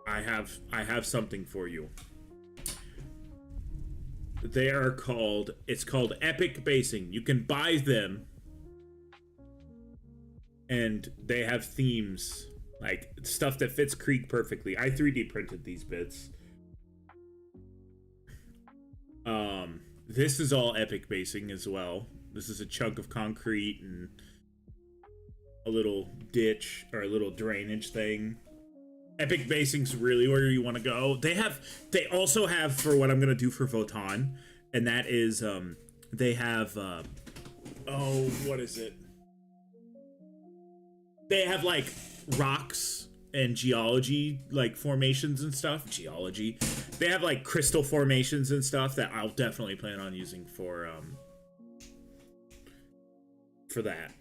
Speaker 1: I have something for you. They are called, it's called Epic Basing. You can buy them, and they have themes, like stuff that fits Creek perfectly. I 3D printed these bits. This is all Epic Basing as well. This is a chunk of concrete and a little ditch or a little drainage thing. Epic Basing's really where you want to go. They also have for what I'm gonna do for Votan, and that is they have oh, what is it? They have like rocks and geology, like formations and stuff. Geology. They have like crystal formations and stuff that I'll definitely plan on using for that.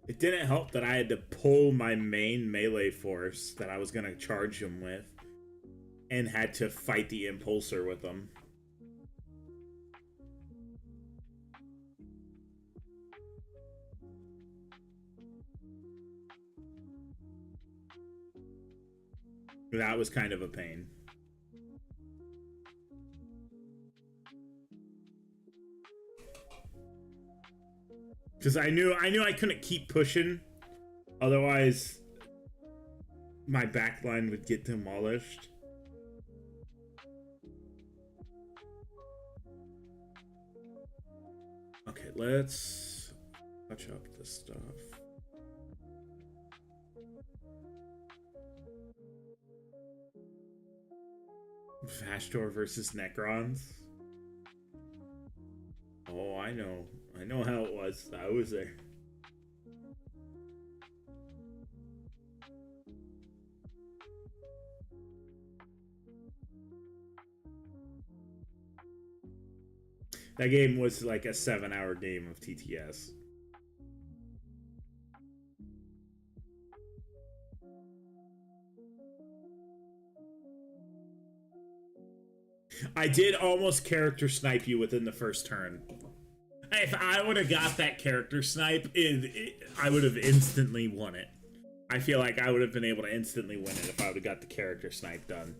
Speaker 1: It didn't help that I had to pull my main melee force that I was going to charge him with and had to fight the impulsor with them. That was kind of a pain. Because I knew I couldn't keep pushing, otherwise my backline would get demolished. Okay, let's touch up this stuff. Vastor versus Necrons. Oh, I know how it was. I was there. That game was like a 7-hour game of TTS. I did almost character snipe you within the first turn. If I would have got that character snipe, I would have instantly won it. I feel like I would have been able to instantly win it if I would have got the character snipe done.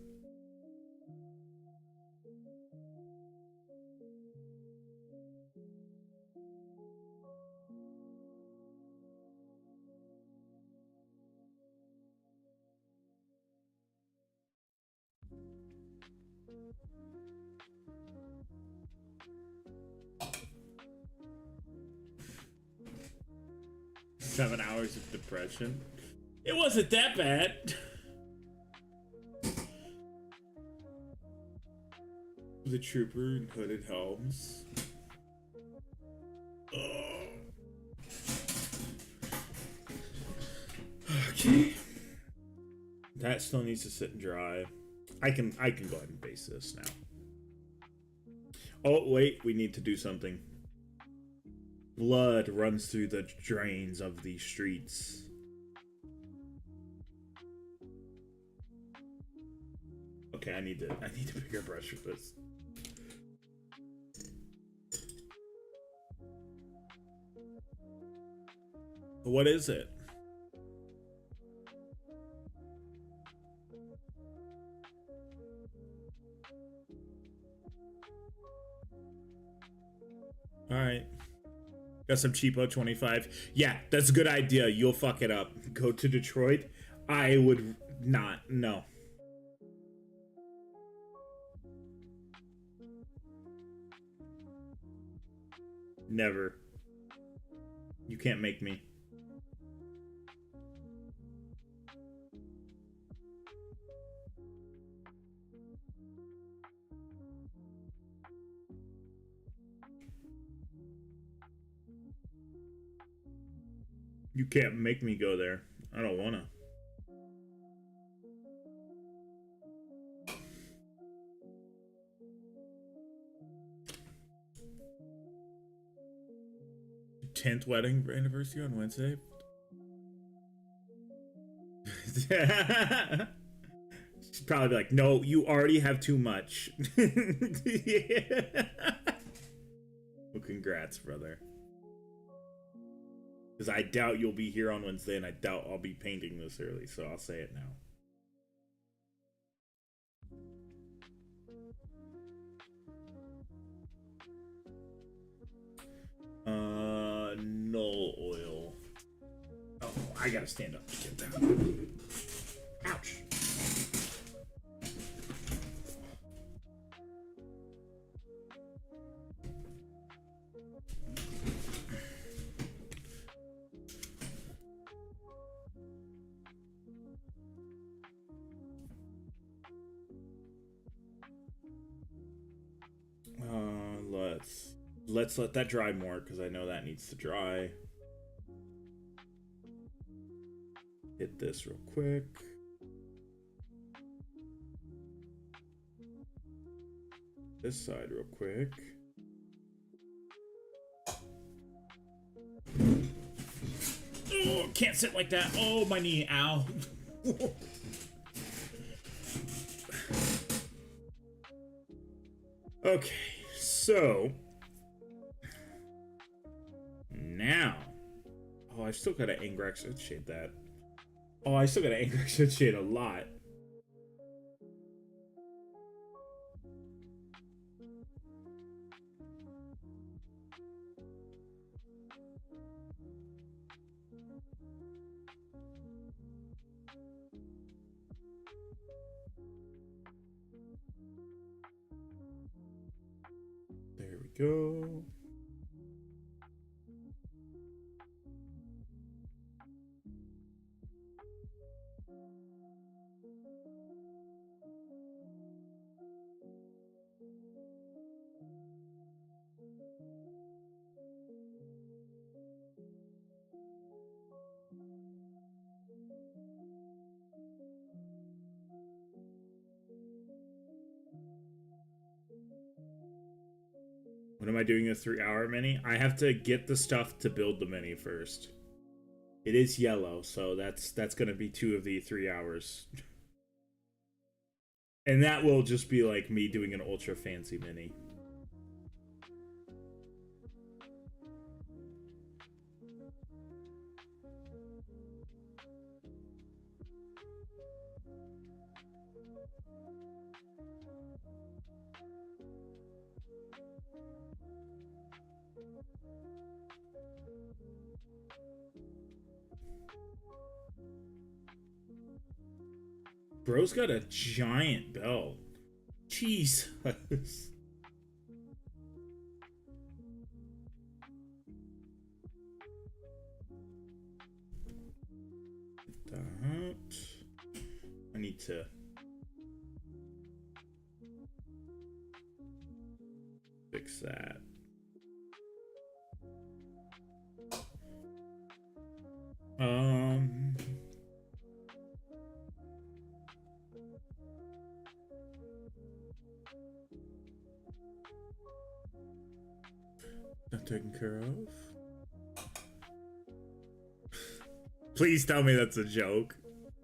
Speaker 1: Seven hours of depression. It wasn't that bad. The trooper in hooded helms. Okay. That still needs to sit and dry. I can go ahead and base this now. Oh wait, we need to do something. Blood runs through the drains of these streets. Okay, I need a bigger brush for this. What is it? Got some cheapo 25. Yeah, that's a good idea. You'll fuck it up. Go to Detroit. I would not. No. Never. You can't make me. You can't make me go there. I don't wanna. Tenth wedding anniversary on Wednesday. She's probably like, no, you already have too much. Yeah. Well, congrats, brother. Because I doubt you'll be here on Wednesday, and I doubt I'll be painting this early, so I'll say it now. No oil. Oh, I gotta stand up to get that. Ouch. Let's let that dry more, because I know that needs to dry. Hit this real quick. This side real quick. Oh, can't sit like that. Oh, my knee. Ow. Okay, so now, oh, I still gotta anger shade that. Oh, I still gotta anger shade a lot. There we go. When am I doing a 3-hour mini? I have to get the stuff to build the mini first. It is yellow, so that's gonna be 2 of the 3 hours. And that will just be like me doing an ultra fancy mini. Bro's got a giant belt. Jesus. That. I need to fix that. Not taken care of. Please tell me that's a joke.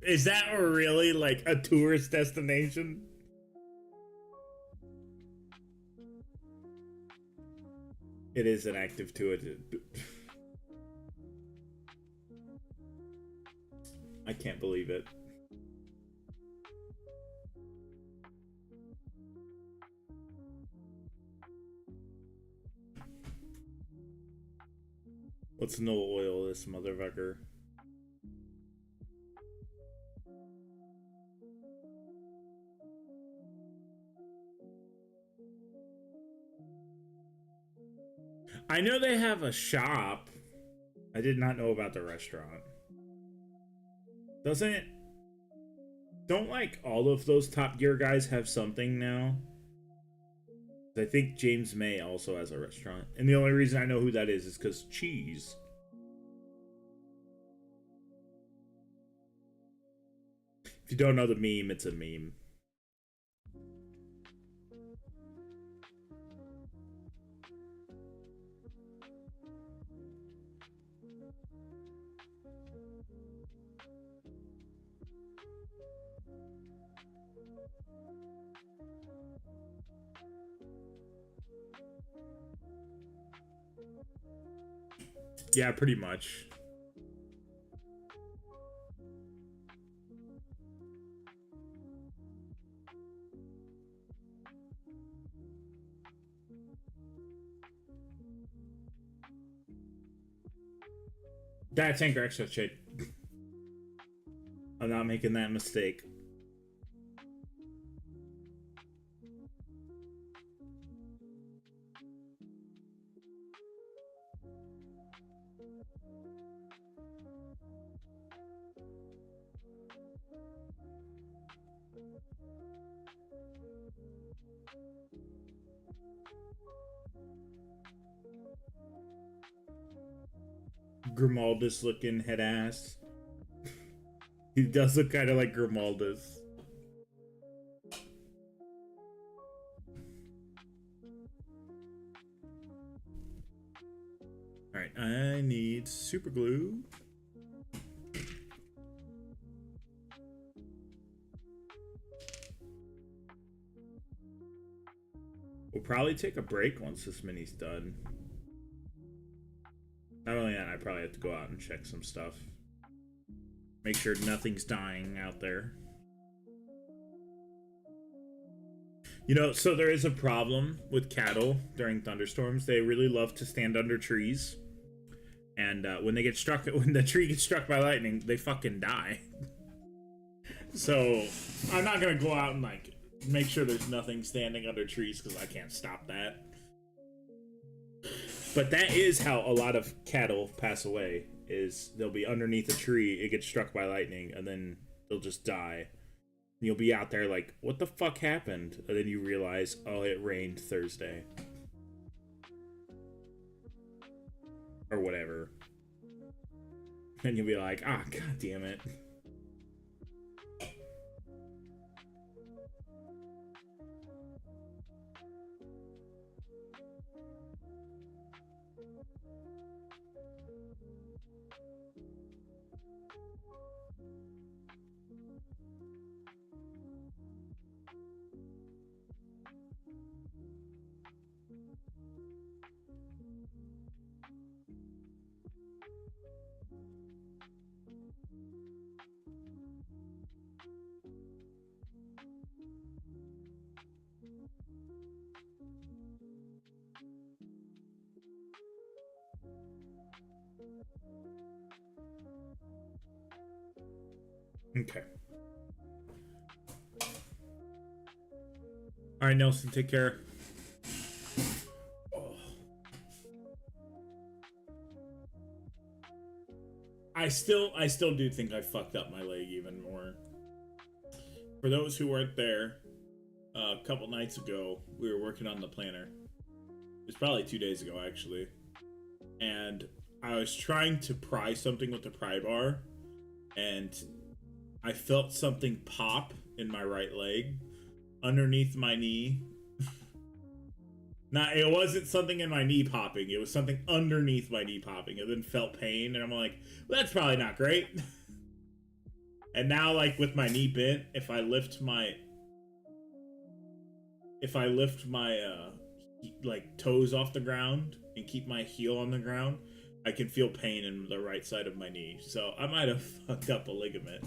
Speaker 1: Is that really like a tourist destination? It is an active tourist. I can't believe it. Let's no oil this motherfucker. I know they have a shop. I did not know about the restaurant. Don't like all of those Top Gear guys have something now? I think James May also has a restaurant. And the only reason I know who that is because cheese. If you don't know the meme, it's a meme. Yeah, pretty much. That's incorrect, shit. I'm not making that mistake. Grimaldus looking head ass. He does look kind of like Grimaldus. Alright, I need super glue. We'll probably take a break once this mini's done. Not only that, I probably have to go out and check some stuff. Make sure nothing's dying out there. You know, so there is a problem with cattle during thunderstorms. They really love to stand under trees. And when they get struck, when the tree gets struck by lightning, they fucking die. So I'm not gonna go out and like make sure there's nothing standing under trees because I can't stop that. But that is how a lot of cattle pass away, is they'll be underneath a tree, it gets struck by lightning, and then they'll just die. And you'll be out there like, what the fuck happened? And then you realize, oh, it rained Thursday. Or whatever. And you'll be like, ah, god damn it. Okay. All right, Nelson, take care. Oh. I still do think I fucked up my leg even more. For those who weren't there, a couple nights ago, we were working on the planner. It was probably 2 days ago, actually. And I was trying to pry something with the pry bar, and I felt something pop in my right leg underneath my knee. It wasn't something in my knee popping. It was something underneath my knee popping. And then felt pain, and I'm like, well, that's probably not great. And now, like, with my knee bent, if I lift my like toes off the ground and keep my heel on the ground, I can feel pain in the right side of my knee. So I might have fucked up a ligament.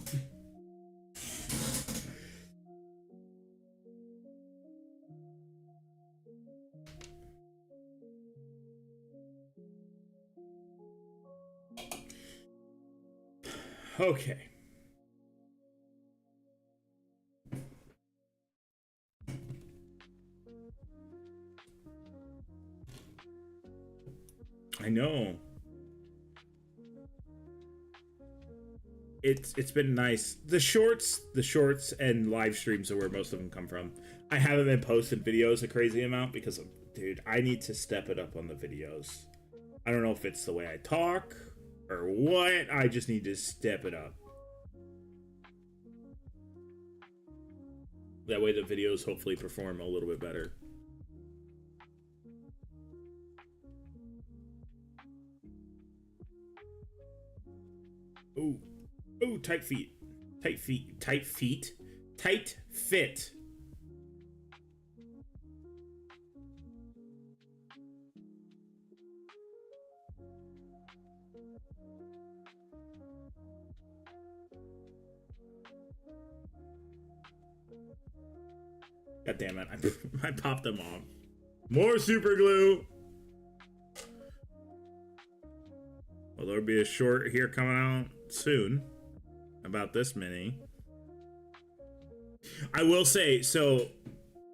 Speaker 1: Okay. I know. It's been nice. The shorts and live streams are where most of them come from. I haven't been posting videos a crazy amount because of, dude, I need to step it up on the videos. I don't know if it's the way I talk or what. I just need to step it up. That way the videos hopefully perform a little bit better. Ooh. Ooh, tight feet. Tight feet. Tight feet. Tight fit. God damn it. I popped them off. More super glue. Well, there'll be a short here coming out soon. About this mini. I will say, so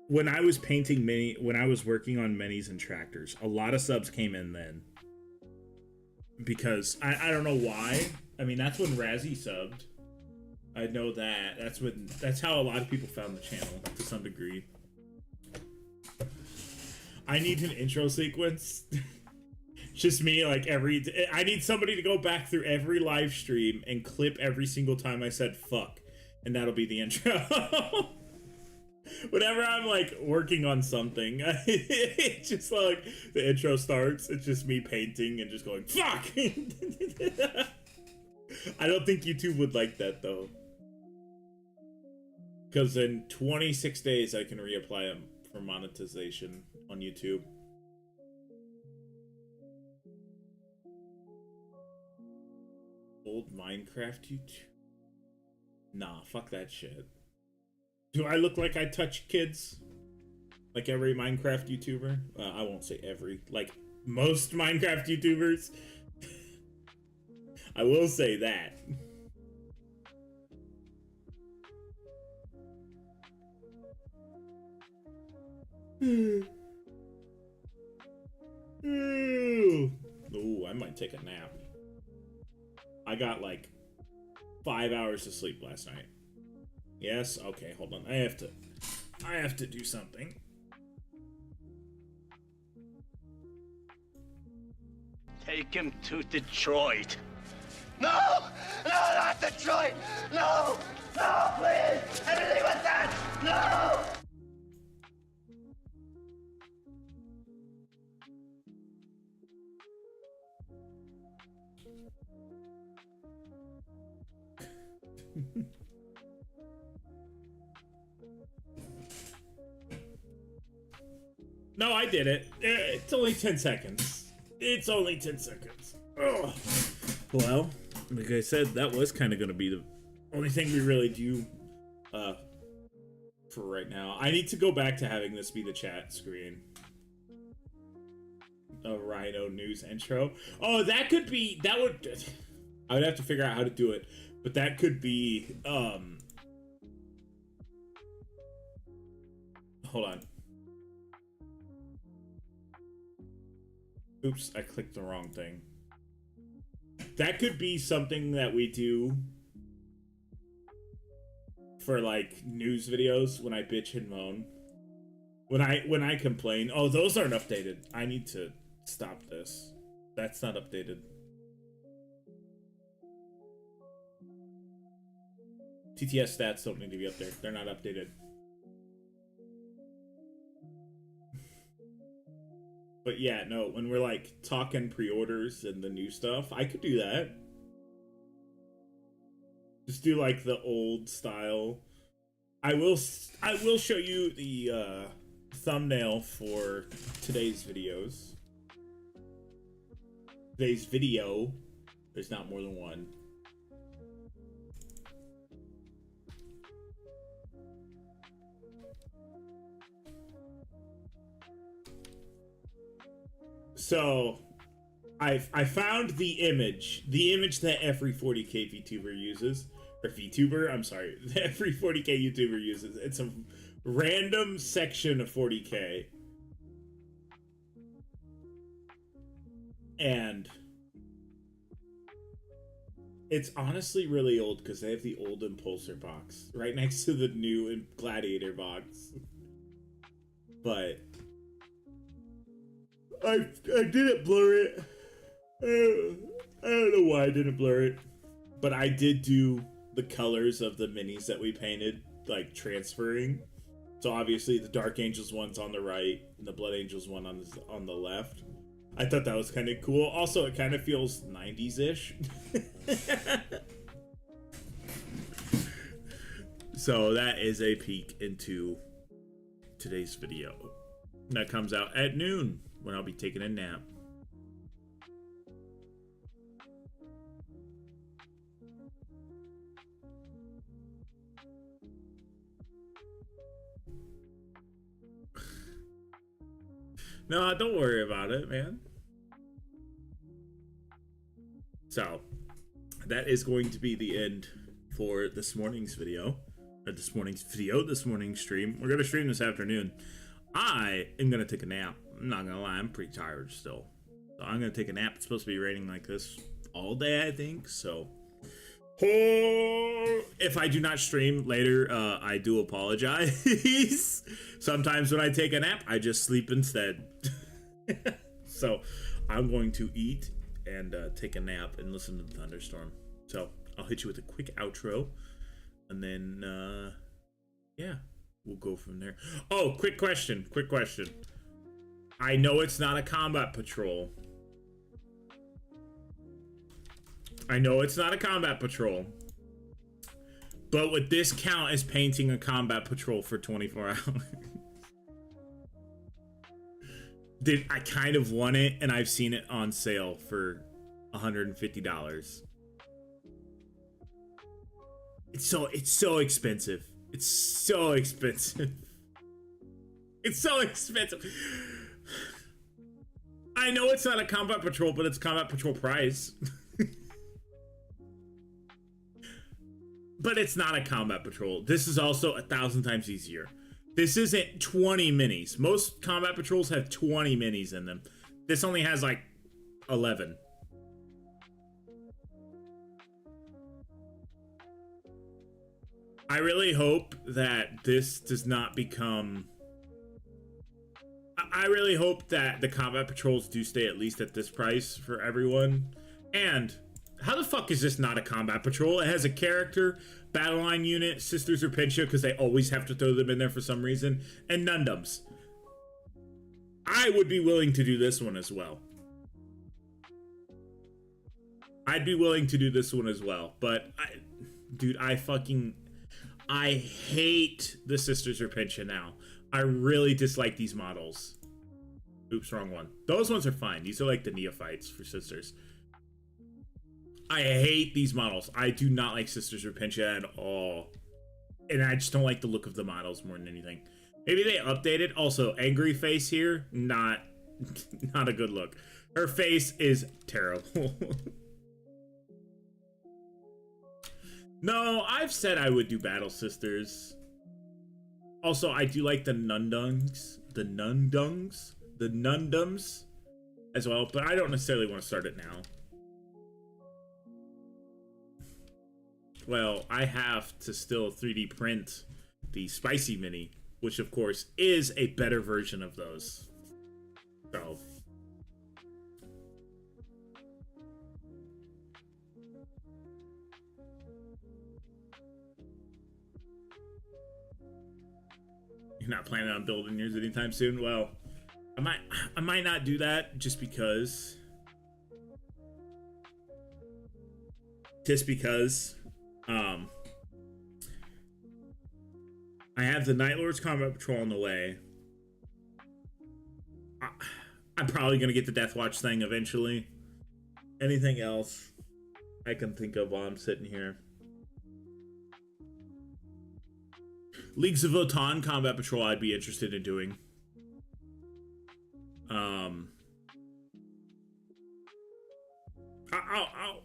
Speaker 1: when I was painting when I was working on minis and tractors, a lot of subs came in then. Because I don't know why. I mean, that's when Razzie subbed. I know that. That's how a lot of people found the channel to some degree. I need an intro sequence. Just me, like I need somebody to go back through every live stream and clip every single time I said fuck, and that'll be the intro. Whenever I'm like working on something, it's just like the intro starts. It's just me painting and just going fuck. I don't think YouTube would like that though, because in 26 days I can reapply them for monetization on YouTube. Old Minecraft YouTube? Nah, fuck that shit. Do I look like I touch kids? Like every Minecraft YouTuber? I won't say every. Like most Minecraft YouTubers. I will say that. Ooh, I might take a nap. I got like 5 hours of sleep last night. Yes? Okay, hold on. I have to do something.
Speaker 2: Take him to Detroit. No! No, not Detroit! No! No, please! Anything but that! No!
Speaker 1: No, I did it. It's only 10 seconds. It's only 10 seconds. Ugh. Well, like I said, that was kind of going to be the only thing we really do for right now. I need to go back to having this be the chat screen. A Rhino news intro. Oh, that could be... That would... I would have to figure out how to do it. But that could be... Hold on. Oops, I clicked the wrong thing. That could be something that we do for like news videos when I bitch and moan. When I complain, oh, those aren't updated. I need to stop this. That's not updated. TTS stats don't need to be up there. They're not updated. But yeah, no, when we're like talking pre-orders and the new stuff, I could do that. Just do like the old style. I will show you the thumbnail for today's videos. Today's video. There's not more than one. So, I found the image that every 40k VTuber uses, or VTuber, I'm sorry, every 40k YouTuber uses. It's a random section of 40k, and it's honestly really old because they have the old Impulsor box right next to the new Gladiator box. But I didn't blur it. I don't know why I didn't blur it, but I did do the colors of the minis that we painted, like transferring. So obviously the Dark Angels one's on the right and the Blood Angels one on the left. I thought that was kind of cool. Also, it kind of feels 90s-ish. So that is a peek into today's video. That comes out at noon when I'll be taking a nap. No, don't worry about it, man. So, that is going to be the end for this morning's video. Or this morning's stream. We're going to stream this afternoon. I am going to take a nap. I'm not going to lie, I'm pretty tired still. So I'm going to take a nap. It's supposed to be raining like this all day, I think. So, if I do not stream later, I do apologize. Sometimes when I take a nap, I just sleep instead. So I'm going to eat and take a nap and listen to the thunderstorm. So I'll hit you with a quick outro, and then yeah, we'll go from there. Oh, quick question. I know it's not a combat patrol. But would this count as painting a combat patrol for 24 hours? Dude, I kind of want it, and I've seen it on sale for $150. It's so expensive. It's so expensive. I know it's not a combat patrol, but it's combat patrol price. But it's not a combat patrol. This is also 1,000 times easier. This isn't 20 minis. Most combat patrols have 20 minis in them. This only has like 11. I really hope that this does not become... I really hope that the combat patrols do stay at least at this price for everyone. And how the fuck is this not a combat patrol? It has a character, battle line unit, Sisters or Pincha, because they always have to throw them in there for some reason, and Nundums. I would be willing to do this one as well. I'd be willing to do this one as well, but dude, I hate the Sisters or Pincha now. I really dislike these models. Oops, wrong one. Those ones are fine. These are like the neophytes for Sisters. I hate these models. I do not like Sisters or Pincha at all. And I just don't like the look of the models more than anything. Maybe they updated. Also, angry face here, not a good look. Her face is terrible. No, I've said I would do Battle Sisters. Also, I do like the Nundums as well, but I don't necessarily want to start it now. Well, I have to still 3D print the Spicy Mini, which of course is a better version of those. So you're not planning on building yours anytime soon? Well, I might not do that just because I have the Night Lord's Combat Patrol on the way. I'm probably gonna get the Death Watch thing eventually. Anything else I can think of while I'm sitting here? Leagues of Votann Combat Patrol I'd be interested in doing.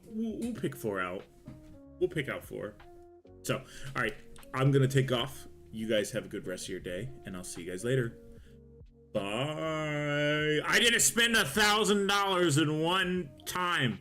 Speaker 1: We'll pick 4 out. We'll pick out 4. So, all right, I'm gonna take off. You guys have a good rest of your day, and I'll see you guys later. Bye. I didn't spend $1,000 in one time.